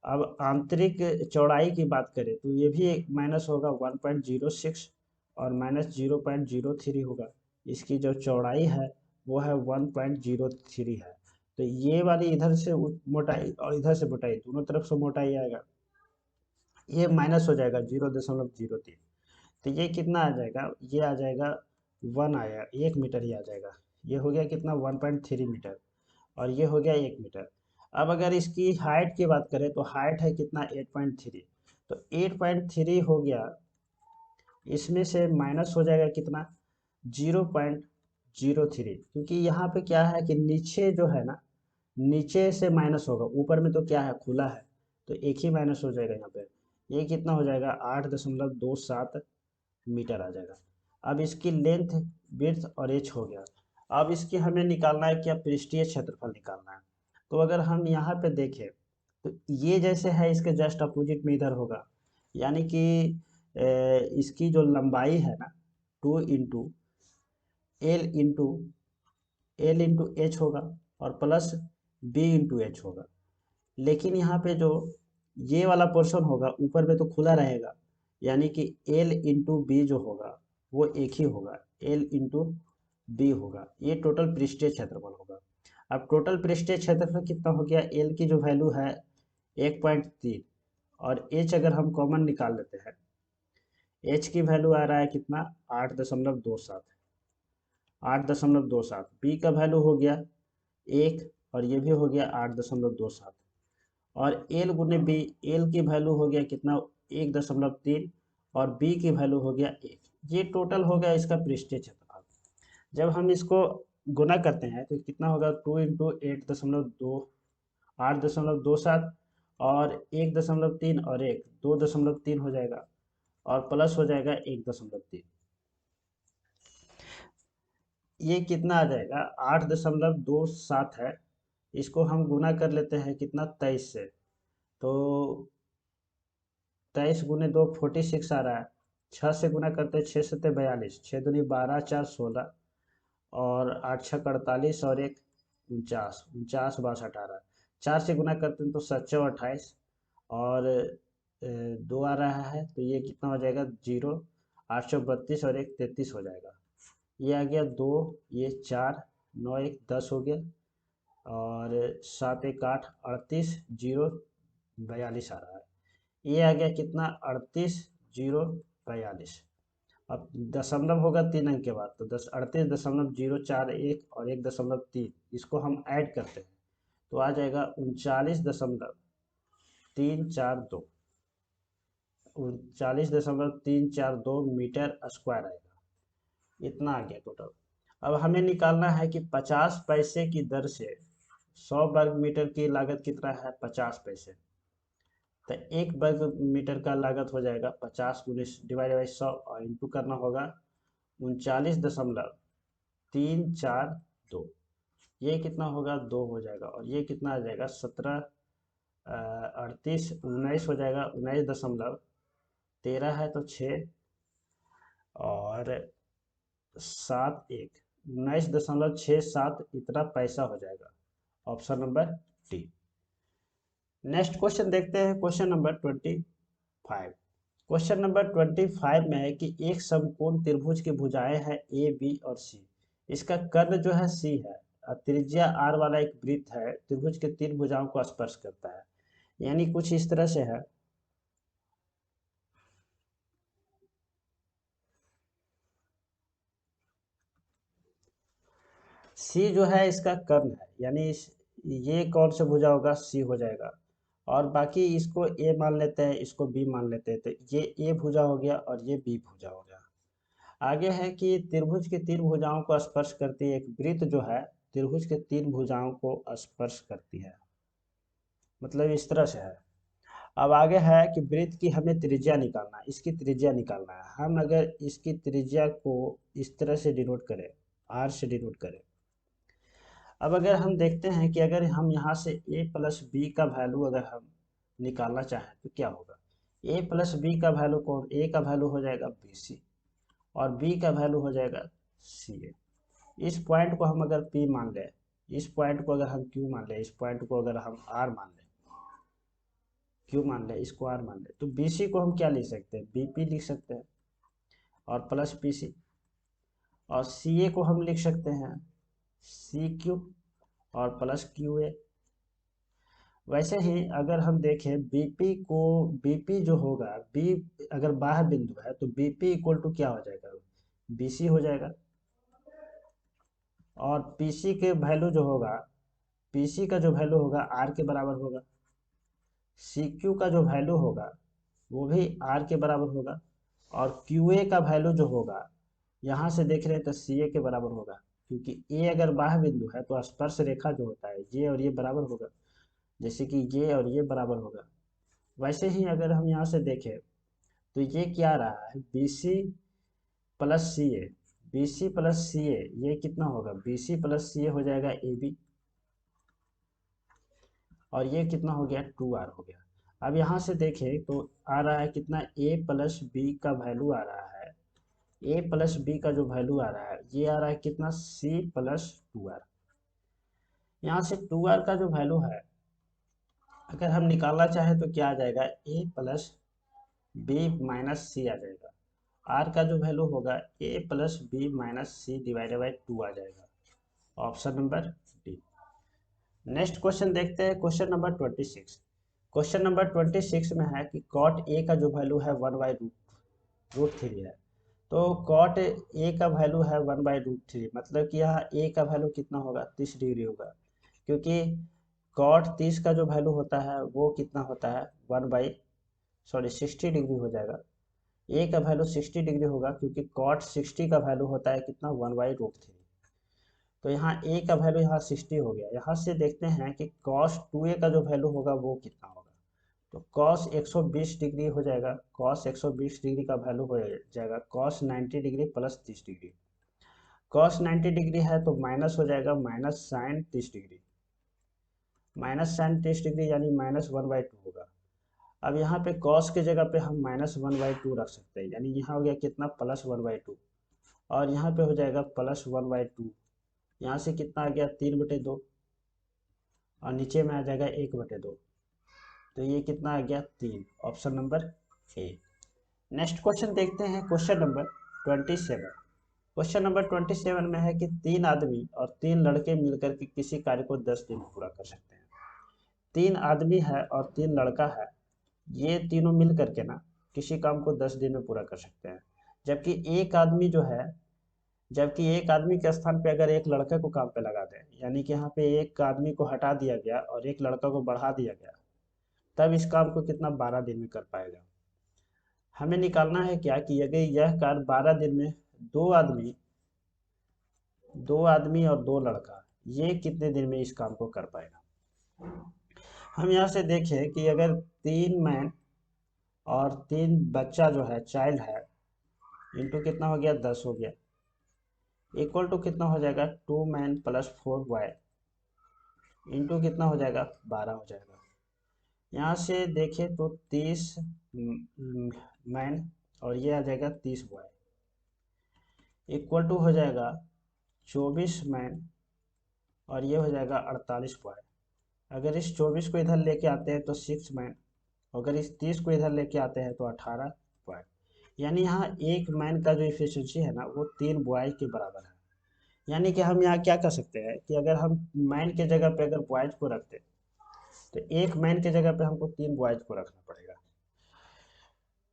अब आंतरिक चौड़ाई की बात करें, तो ये भी एक माइनस होगा 1.06, और माइनस 0.03 होगा। इसकी जो चौड़ाई है वो है 1.03 है। तो ये वाली इधर से मोटाई और इधर से मोटाई, दोनों तरफ से मोटाई आएगा, ये माइनस हो जाएगा 0.03। तो ये कितना आ जाएगा, ये आ जाएगा 1 मीटर ही आ जाएगा। ये हो गया कितना, 1.3 मीटर, और ये हो गया 1 मीटर। अब अगर इसकी हाइट की बात करें, तो हाइट है कितना, 8.3। तो 8.3 हो गया, इसमें से माइनस हो जाएगा कितना, 0.03, क्योंकि यहाँ पे क्या है कि नीचे जो है ना, नीचे से माइनस होगा, ऊपर में तो क्या है, खुला है, तो एक ही माइनस हो जाएगा यहाँ पे। ये कितना हो जाएगा, 8.27 मीटर आ जाएगा। अब इसकी लेंथ, विड्थ और एच हो गया। अब इसकी हमें निकालना है, क्या, पृष्ठीय क्षेत्रफल निकालना है। तो अगर हम यहाँ पे देखें, तो ये जैसे है, इसके जस्ट अपोजिट में इधर होगा, यानी कि इसकी जो लंबाई है ना, 2 इंटू एल इंटू एच होगा, और प्लस b इंटू एच होगा। लेकिन यहाँ पे जो ये वाला पोर्शन होगा, ऊपर में तो खुला रहेगा, यानी कि एल इंटू बी जो होगा वो एक ही होगा, एल इंटू बी होगा। ये टोटल पृष्ठीय क्षेत्रफल होगा। अब टोटल पृष्ठीय क्षेत्रफल कितना हो गया, एल की जो वैल्यू है 1.3, और एच अगर हम कॉमन निकाल लेते हैं, एच की वैल्यू आ रहा है कितना, 8.27, 8.27। बी का वैल्यू हो गया 1, और ये भी हो गया 8.27, और एल गुने बी, एल की वैल्यू हो गया कितना, 1.3, और बी की वैल्यू हो गया 1। ये टोटल हो गया इसका पृष्ठीय क्षेत्रफल। जब हम इसको गुना करते हैं, तो कितना होगा, 2 इंटू 8.27, और 1.3 और 1, 2.3 हो जाएगा, और प्लस हो जाएगा 1.3। ये कितना आ जाएगा, 8.27 है। इसको हम गुना कर लेते हैं कितना, 23 से, तो 23 गुने 2 46 आ रहा है। 6 से गुना करते हैं, 6 7 42, 6 दूनी 12, 4 16, और 8 6 48, और 1 49, 49 62 18। 4 से गुना करते हैं तो 7 6 28, और 2 आ रहा है, तो ये कितना हो जाएगा, 0, 832, और 1 33 हो जाएगा। ये आ गया 2, ये 4, 9 1 10 हो गया, और 7 1 8 38, 0 42 आ रहा है। ये आ गया कितना, 38 0 42। अब दशमलव होगा 3 अंक के बाद, तो 38.041 और 1.3, इसको हम ऐड करते हैं, तो आ जाएगा 39.342, 39.342 मीटर स्क्वायर आएगा। इतना आ गया टोटल। अब हमें निकालना है कि 50 पैसे की दर से 100 वर्ग मीटर की लागत कितना है, 50 पैसे। तो 1 वर्ग मीटर का लागत हो जाएगा 50 गुने डिवाइड बाई 100, और इंटू करना होगा 39.342। ये कितना होगा 2 हो जाएगा, और ये कितना आ जाएगा 17 38 19 हो जाएगा, 19.13 है तो 6 और 7 1 19.67 इतना पैसा हो जाएगा। Option number D. Next question देखते हैं, क्वेश्चन नंबर 25। क्वेश्चन नंबर 25 में है कि एक समकोण त्रिभुज की भुजाएं हैं ए बी और सी। इसका कर्ण जो है सी है और त्रिज्या आर वाला एक वृत्त है, त्रिभुज के 3 भुजाओं को स्पर्श करता है। यानी कुछ इस तरह से है। सी जो है इसका कर्ण है, यानी ये कौन सा भुजा होगा, सी हो जाएगा। और बाकी इसको ए मान लेते हैं, इसको बी मान लेते हैं, तो ये ए भुजा हो गया और ये बी भुजा हो गया। आगे है कि त्रिभुज के 3 भुजाओं को स्पर्श करती है, एक वृत्त जो है त्रिभुज के 3 भुजाओं को स्पर्श करती है, मतलब इस तरह से है। अब आगे है कि वृत्त की हमें त्रिज्या निकालना है, इसकी त्रिज्या निकालना है। हम अगर इसकी त्रिज्या को इस तरह से डिनोट करें, आर से डिनोट करें। अब अगर हम देखते हैं कि अगर हम यहाँ से a प्लस बी का वैल्यू अगर हम निकालना चाहें तो क्या होगा। a प्लस बी का वैल्यू कौन, a का वैल्यू हो जाएगा bc और b का वैल्यू हो जाएगा ca। इस पॉइंट को हम अगर p मान लें, इस पॉइंट को अगर हम q मान लें, इस पॉइंट को अगर हम r मान लें, q मान लें, इसको r मान लें, तो bc को हम क्या लिख सकते हैं, bp लिख सकते हैं और प्लस pc। और ca को हम लिख सकते हैं cq और प्लस क्यू ए। वैसे ही अगर हम देखें बीपी को, बीपी जो होगा, बी अगर बाह्य बिंदु है तो बीपी इक्वल टू क्या हो जाएगा, बीसी हो जाएगा। और पीसी के वैल्यू जो होगा, पीसी का जो वैल्यू होगा आर के बराबर होगा। सीक्यू का जो वैल्यू होगा वो भी आर के बराबर होगा। और क्यूए का वैल्यू जो होगा, यहाँ से देख रहे हैं तो सी ए के बराबर होगा, क्योंकि ए अगर बाह्य बिंदु है तो स्पर्श रेखा जो होता है ये और ये बराबर होगा, जैसे कि ये और ये बराबर होगा। वैसे ही अगर हम यहाँ से देखें तो ये क्या आ रहा है, बी सी प्लस सी ए, बी सी प्लस सी ए, ये कितना होगा, बी सी प्लस सी ए हो जाएगा ए बी, और ये कितना हो गया 2r हो गया। अब यहाँ से देखें तो आ रहा है कितना, a प्लस बी का वैल्यू आ रहा है, a प्लस बी का जो वैल्यू आ रहा है ये आ रहा है कितना, c प्लस 2r। यहाँ से 2r का जो वैल्यू है अगर हम निकालना चाहें तो क्या आ जाएगा, a plus B minus C आ जाएगा। आर का जो वैल्यू होगा a plus B minus C divided by 2 आ जाएगा। Option number D. Next question देखते हैं, क्वेश्चन नंबर 26। क्वेश्चन नंबर 26 में है कि कॉट ए का जो वैल्यू है 1/√3 है। तो कॉट ए का वैल्यू है 1/√3, मतलब कि यहाँ ए का वैल्यू कितना होगा, 30 डिग्री होगा, क्योंकि कॉट 30 का जो वैल्यू होता है वो कितना होता है 60 डिग्री हो जाएगा। ए का वैल्यू 60 डिग्री होगा, क्योंकि कॉट 60 का वैल्यू होता है कितना 1/√3। तो यहाँ ए का वैल्यू यहाँ 60 हो गया। यहाँ से देखते हैं कि cos 2a का जो वैल्यू होगा वो कितना होगा, तो cos 120 डिग्री हो जाएगा, cos 120 डिग्री का वैल्यू हो जाएगा cos 90 degree plus 30 degree. cos 90 degree है तो माइनस हो जाएगा minus sine 30 degree, minus sine 30 degree यानी -1/2 होगा। अब यहाँ पे cos के जगह पे हम -1/2 रख सकते हैं, यानी यहाँ हो गया कितना +1/2, और यहाँ पे हो जाएगा +1/2। यहाँ से कितना आ गया 3/2, और नीचे में आ जाएगा 1/2, तो ये कितना आ गया 3। Option number A. Next question देखते हैं, क्वेश्चन नंबर 27। क्वेश्चन नंबर 27 में है कि 3 आदमी और 3 लड़के मिलकर के किसी कार्य को 10 दिन में पूरा कर सकते हैं। 3 आदमी है और 3 लड़का है, ये तीनों मिल करके ना किसी काम को 10 दिन में पूरा कर सकते हैं। जबकि एक आदमी जो है, जबकि एक आदमी के स्थान पे अगर एक लड़के को काम पे लगा दें, यानी कि यहाँ पे एक आदमी को हटा दिया गया और एक लड़का को बढ़ा दिया गया, तब इस काम को कितना 12 दिन में कर पाएगा। हमें निकालना है क्या कि अगर यह कार्य 12 दिन में दो आदमी और 2 लड़का, ये कितने दिन में इस काम को कर पाएगा। हम यहाँ से देखें कि अगर 3 मैन और 3 बच्चा जो है चाइल्ड है, इंटू कितना हो गया 10 हो गया, इक्वल टू कितना हो जाएगा 2 मैन प्लस 4 बॉय, इंटू कितना हो जाएगा 12 हो जाएगा। यहाँ से देखें तो 30 मैन और ये आ जाएगा 30 बॉय इक्वल टू हो जाएगा 24 मैन और ये हो जाएगा 48 बॉय। अगर इस 24 को इधर लेके आते हैं तो 6 मैन, अगर इस 30 को इधर लेके आते हैं तो 18 बॉय। यानी यहाँ एक मैन का जो इफिशियंसी है ना वो 3 बॉय के बराबर है। यानी कि हम यहाँ क्या कर सकते हैं कि अगर हम मैन के जगह पे अगर बॉयज को रखते तो एक मैन के जगह पे हमको 3 बॉयज को रखना पड़ेगा।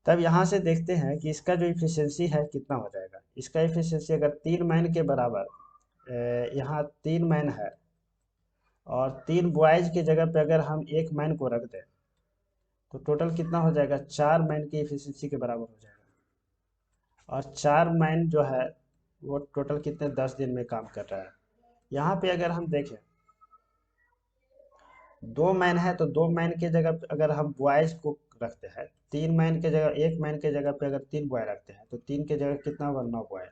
तब यहाँ से देखते हैं कि इसका जो इफिशियंसी है कितना हो जाएगा। इसका इफिशियंसी अगर 3 मैन के बराबर यहाँ 3 मैन है और 3 बॉयज की जगह पे अगर हम एक मैन को रख दें तो टोटल कितना हो जाएगा 4 मैन की इफिशियंसी के बराबर हो जाएगा। और 4 मैन जो है वो टोटल कितने 10 दिन में काम कर रहा है। यहाँ पे अगर हम देखें 2 मैन है तो 2 मैन की जगह पे अगर हम बॉयज को रखते हैं, 3 मैन के जगह एक मैन के जगह पे अगर 3 बॉय रखते हैं तो 3 के जगह कितना होगा 9 बॉय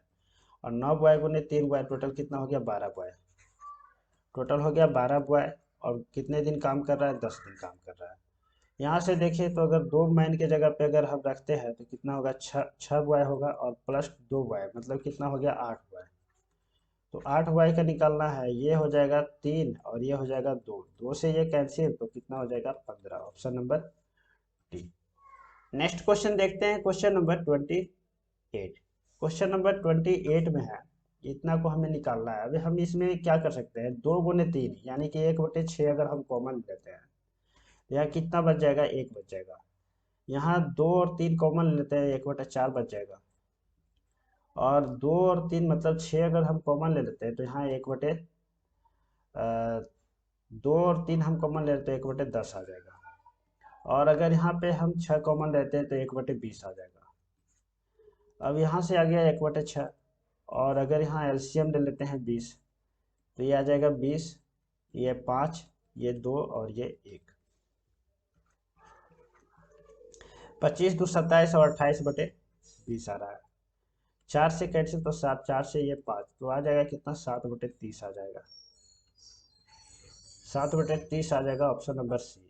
और 9 बॉय गुने 3 बॉय टोटल कितना हो गया 12 बॉय। टोटल हो गया 12 बॉय और कितने दिन काम कर रहा है 10 दिन काम कर रहा है। यहाँ से देखिए तो अगर 2 मैन के जगह पे अगर हम रखते हैं तो कितना होगा 6 बॉय होगा और प्लस 2 बॉय मतलब कितना हो गया 8 बॉय। तो 8 वाई का निकालना है, ये हो जाएगा 3 और ये हो जाएगा 2, 2 से ये कैंसिल तो कितना हो जाएगा 15। Option number D. Next question देखते हैं क्वेश्चन नंबर 28। क्वेश्चन नंबर 28 में है इतना को हमें निकालना है। अभी हम इसमें क्या कर सकते हैं 2 गुने 3 यानी कि 1/6 अगर हम कॉमन लेते हैं यह कितना बच जाएगा 1 बच जाएगा। यहाँ 2 और 3 कॉमन लेते हैं 1/4 बच जाएगा और 2 और 3 मतलब 6 अगर हम कॉमन ले लेते हैं तो यहाँ 2 और 3 हम कॉमन ले लेते हैं 1/10 आ जाएगा। और अगर यहाँ पे हम 6 कॉमन लेते हैं तो 1/20 आ जाएगा। अब यहाँ से आ गया 1/6 और अगर यहाँ एलसीएम ले लेते हैं 20 तो ये आ जाएगा 20, ये 5, ये 2 और ये 1। 25 2 27 और 28/20 आ रहा है। 4 से कैंसिल तो 7, 4 से ये 5 तो आ जाएगा कितना 7/30 आ जाएगा। 7/30 आ जाएगा option number C.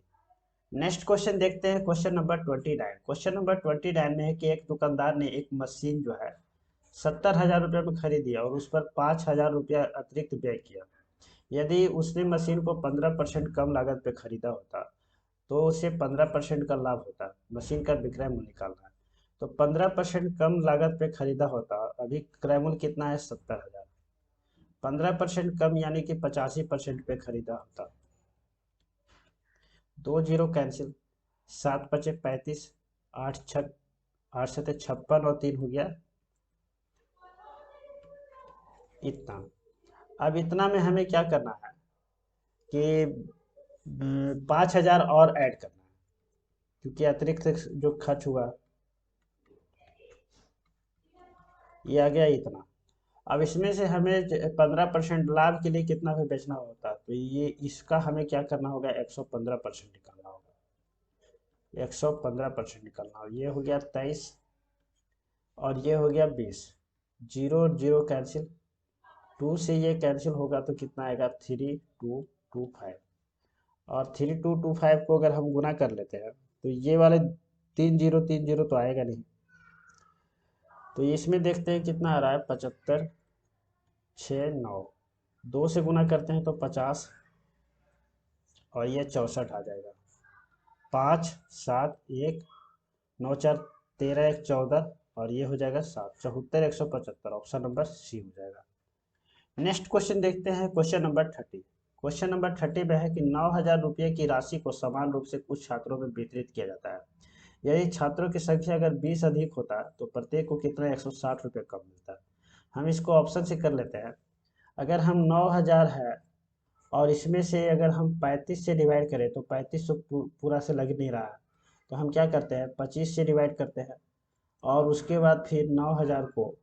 Next question देखते हैं क्वेश्चन नंबर 29। क्वेश्चन नंबर 29 में है कि एक दुकानदार ने एक मशीन जो है 70,000 रुपये में खरीदी और उस पर 5,000 रुपया अतिरिक्त व्यय किया। यदि उसने मशीन को 15% कम लागत पे खरीदा होता तो उसे 15% का लाभ होता। मशीन का विक्रय मूल्य निकालना है। तो 15% कम लागत पे खरीदा होता, अभी क्रय मूल्य कितना है 70,000। 15% कम यानी कि 85% पे खरीदा होता। 2 जीरो कैंसिल, 7×5 = 35, 8×6 = 56 और 3 हो गया इतना। अब इतना में हमें क्या करना है कि 5,000 और ऐड करना है क्योंकि अतिरिक्त जो खर्च हुआ ये आ गया इतना। अब इसमें से हमें 15% लाभ के लिए कितना भी बेचना होता तो ये इसका हमें क्या करना होगा 115% निकालना होगा। 115% निकालना होगा। ये हो गया 23 और ये हो गया 20। 0 0 कैंसिल, 2 से ये कैंसिल होगा तो कितना आएगा 3225। और 3225 को अगर हम गुना कर लेते हैं तो ये वाले 3030 तो आएगा नहीं। तो इसमें देखते हैं कितना आ रहा है 75 6 9, 2 से गुना करते हैं तो 50 और ये 64 आ जाएगा। 5 7 1 9 4 13 1 14 और ये हो जाएगा 7 74 175। ऑप्शन नंबर सी हो जाएगा। नेक्स्ट क्वेश्चन देखते हैं क्वेश्चन नंबर 30। क्वेश्चन नंबर 30 में है कि 9,000 रुपये की राशि को समान रूप से कुछ छात्रों में वितरित किया जाता है। यदि छात्रों की संख्या अगर 20 अधिक होता तो प्रत्येक को कितना 160 रुपये कम मिलता। हम इसको ऑप्शन से कर लेते हैं। अगर हम 9,000 है और इसमें से अगर हम 35 से डिवाइड करें तो 35 तो पूरा से लग नहीं रहा है तो हम क्या करते हैं 25 से डिवाइड करते हैं और उसके बाद फिर 9,000 को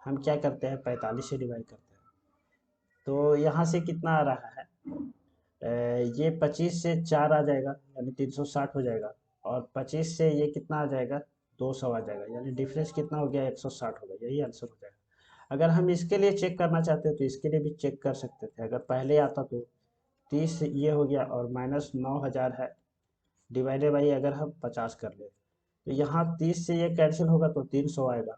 हम क्या करते हैं 45 से डिवाइड करते हैं। तो यहाँ से कितना आ रहा है ये 25 से 4 आ जाएगा यानी 360 हो जाएगा और 25 से ये कितना आ जाएगा 200 आ जाएगा यानी डिफरेंस कितना हो गया 160 हो गया। यही आंसर हो जाएगा। अगर हम इसके लिए चेक करना चाहते हैं तो इसके लिए भी चेक कर सकते थे अगर पहले आता तो 30 ये हो गया, और माइनस 9000 है, डिवाइडेड बाई अगर हम 50 कर ले, तो यहाँ 30 से ये कैंसिल होगा तो 300 आएगा,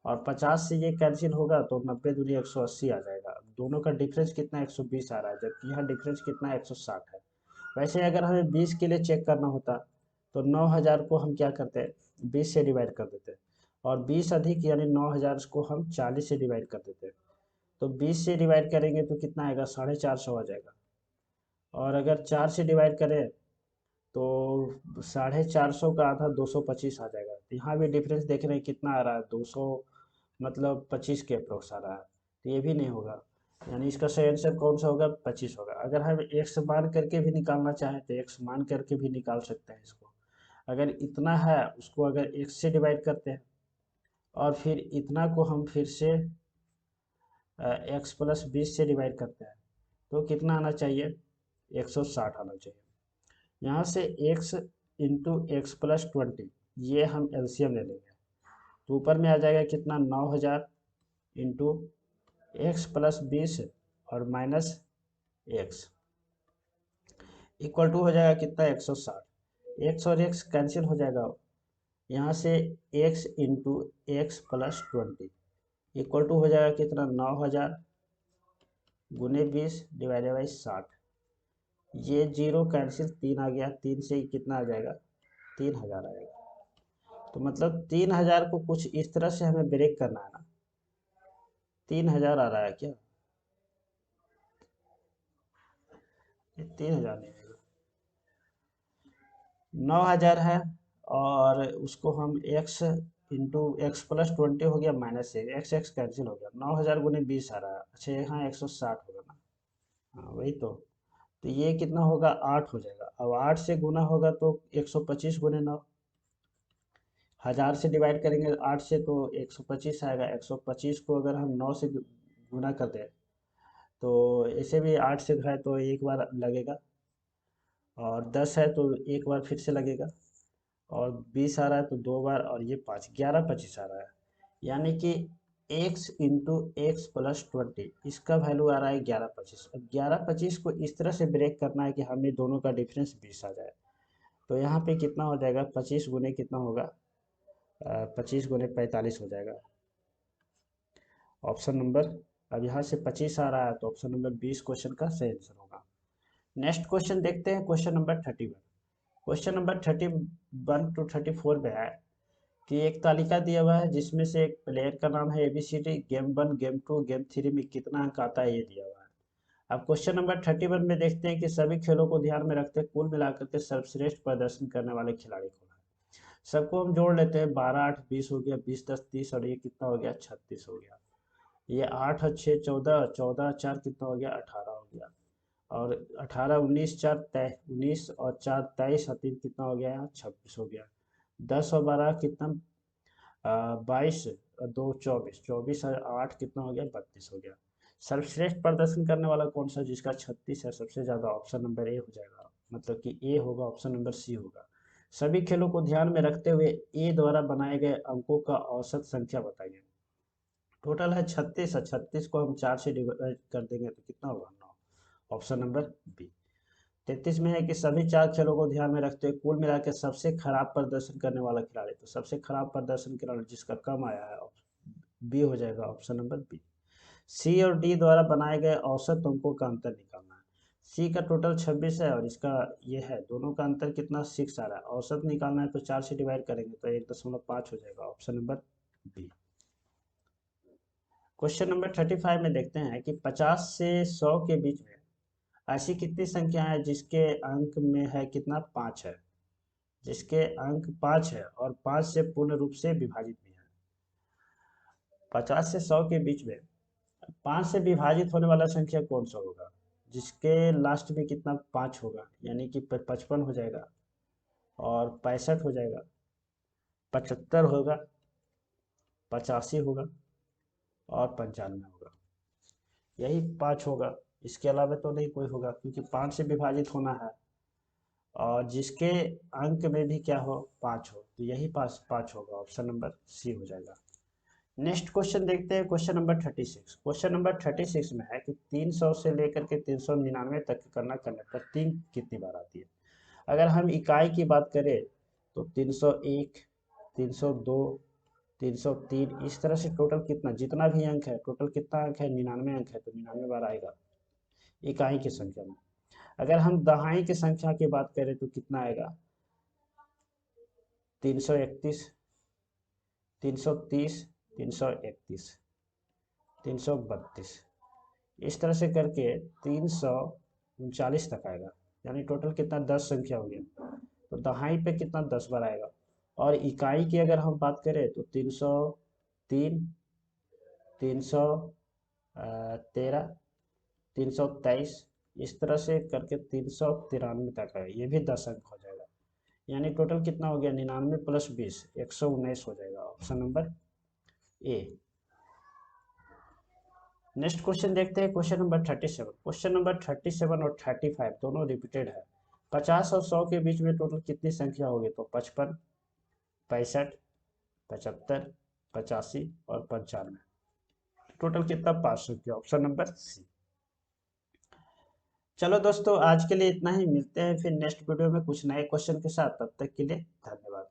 और 50 से ये कैंसिल होगा तो 90 दूनी 180 आ जाएगा। दोनों का डिफरेंस कितना 120 आ रहा है, जबकि यहाँ डिफरेंस कितना 160 है। वैसे अगर हमें 20 के लिए चेक करना होता तो 9000 को हम क्या करते, 20 से डिवाइड कर देते, और 20 अधिक यानी 9000 को हम 40 से डिवाइड कर देते। तो 20 से डिवाइड करेंगे तो कितना आएगा, 450 आ जाएगा, और अगर 4 से डिवाइड करें तो 450 का आधा 225 आ जाएगा। तो यहाँ भी डिफरेंस देख रहे हैं कितना आ रहा है, 200 मतलब 25 के अप्रोक्स आ रहा है, तो ये भी नहीं होगा। यानी इसका सही आंसर कौन सा होगा, 25 होगा। अगर हम एक्स मान करके भी निकालना चाहें तो एक्स मान करके भी निकाल सकते हैं इसको। अगर इतना है उसको अगर एक्स से डिवाइड करते हैं, और फिर इतना को हम फिर से एक्स प्लस 20 से डिवाइड करते हैं, तो कितना आना चाहिए, 160 आना चाहिए। यहाँ से x इंटू एक्स प्लस 20, ये हम एलसीएम ले लेंगे, तो ऊपर में आ जाएगा कितना, 9000 इंटू एक्स प्लस 20 और माइनस एक्स, इक्वल टू हो जाएगा कितना, 160। एक्स और एक्स कैंसिल हो जाएगा, यहाँ से x into X plus 20 equal to हो जाएगा कितना, 9000 गुने 20 डिवाइडेड बाई 60। ये जीरो कैंसिल, 3 आ गया, 3 से कितना आ जाएगा, 3000 आएगा। तो मतलब 3000 को कुछ इस तरह से हमें ब्रेक करना है ना। 3000 आ रहा है क्या, ये 3000 नहीं आएगा, 9000 है, और उसको हम x इंटू एक्स प्लस 20 हो गया माइनस एक्स, एक्स कैंसिल हो गया, 9000 गुने 20 आ रहा है, अच्छा यहाँ 160 होगा ना, हाँ वही तो ये कितना होगा, 8 हो जाएगा। अब 8 से गुना होगा तो 125 गुने 9, 1000 से डिवाइड करेंगे 8 से तो 125 आएगा। 125 को अगर हम 9 से गुना कर दें तो ऐसे भी 8 से है तो एक बार लगेगा, और 10 है तो एक बार फिर से लगेगा, और 20 आ रहा है तो दो बार, और ये 5, 11 25 आ रहा है। यानी कि x इंटू एक्स प्लस 20, इसका वैल्यू आ रहा है 11 25। अब 11 25 को इस तरह से ब्रेक करना है कि हमें दोनों का डिफरेंस 20 आ जाए। तो यहाँ पे कितना हो जाएगा, 25 गुने कितना होगा, 25 गुने 45 हो जाएगा, ऑप्शन नंबर। अब यहाँ से 25 आ रहा है तो ऑप्शन नंबर 20 क्वेश्चन का सही आंसर होगा। नेक्स्ट क्वेश्चन देखते हैं, question number 31। Question number 31 to 34 में है कि एक तालिका दिया हुआ है जिसमें से एक प्लेयर का नाम है एबीसीडी, गेम 1 गेम 2 गेम 3 में कितना अंक आता है ये दिया हुआ है। अब क्वेश्चन नंबर 31 में देखते हैं कि सभी खेलों को ध्यान में रखते हैं कुल मिलाकर के सर्वश्रेष्ठ प्रदर्शन करने वाले खिलाड़ी कौन है। सबको हम जोड़ लेते हैं, 12 8 20 हो गया, 20 10 30, और ये कितना हो गया, 36 हो गया। ये 8 और 6 14, 14 4 कितना हो गया, 18 हो गया, और 18 19 4 19, और 4 23, और 3 कितना हो गया, यहाँ 26 हो गया। 10 और 12 कितना, 22, और 2 24, 24 और 8 कितना हो गया, 32 हो गया। सर्वश्रेष्ठ प्रदर्शन करने वाला कौन सा, जिसका 36 है सबसे ज्यादा, ऑप्शन नंबर ए हो जाएगा, मतलब कि ए होगा, ऑप्शन नंबर सी होगा। सभी खेलों को ध्यान में रखते हुए ए द्वारा बनाए गए अंकों का औसत संख्या बताइए। टोटल है 36, और 36 को हम 4 से डिवाइड कर देंगे तो कितना होगा, 9, ऑप्शन नंबर बी। 33 में है कि सभी 4 खेलों को ध्यान में रखते हुए कुल मिलाकर सबसे खराब प्रदर्शन करने वाला खिलाड़ी, तो सबसे खराब प्रदर्शन खिलाड़ी जिसका कम आया है, बी हो जाएगा, ऑप्शन नंबर बी। सी और डी द्वारा बनाए गए औसत अंकों का अंतर निकालना है। सी का टोटल 26 है, और इसका ये है, दोनों का अंतर कितना, 6 आ रहा है। औसत निकालना है तो 4 से डिवाइड करेंगे तो 1.5 हो जाएगा, option number B. Question number 35 में देखते हैं कि 50 से 100 के बीच में ऐसी कितनी संख्या है जिसके अंक में है कितना, 5 है, जिसके अंक 5 है और 5 से पूर्ण रूप से विभाजित भी है। 50 से 100 के बीच में 5 से विभाजित होने वाला संख्या कौन सा होगा, जिसके लास्ट में कितना, 5 होगा, यानी कि 55 हो जाएगा, और 65 हो जाएगा, 75 होगा, 85 होगा, और 95 होगा। यही 5 होगा, इसके अलावा तो नहीं कोई होगा, क्योंकि 5 से विभाजित होना है, और जिसके अंक में भी क्या हो, 5 हो, तो यही 5 5 होगा, ऑप्शन नंबर सी हो जाएगा। नेक्स्ट क्वेश्चन देखते हैं, क्वेश्चन नंबर 36। क्वेश्चन नंबर 36 में है कि 300 से लेकर के 399 तक की गणना करने पर 3 कितनी बार आती है। अगर हम इकाई की बात करें तो 301, 302, 303, इस तरह से टोटल कितना, जितना भी अंक है, टोटल कितना अंक है, 99 अंक है, तो 99 बार आएगा इकाई की संख्या में। अगर हम दहाई की संख्या की बात करें तो कितना आएगा, 331, 330, 331, 332, इस तरह से करके 339 तक आएगा। यानी टोटल कितना, 10 संख्या हो गया। तो दहाई पे कितना, 10 बार आएगा। और इकाई की अगर हम बात करें तो 303, 313, 323, इस तरह से करके 393 तक है, ये भी 10 अंक हो जाएगा। यानी टोटल कितना हो गया, 99 प्लस 20, 119 हो जाएगा। Option number A. Next question देखते हैं, क्वेश्चन नंबर 37। क्वेश्चन नंबर 37 और 35 दोनों रिपीटेड है। 50 और 100 के बीच में टोटल कितनी संख्या होगी, तो 55, 65, 75, 85 और 95, टोटल कितना, 5 संख्या। Option number C. चलो दोस्तों, आज के लिए इतना ही, मिलते हैं फिर नेक्स्ट वीडियो में कुछ नए क्वेश्चन के साथ। तब तक के लिए धन्यवाद।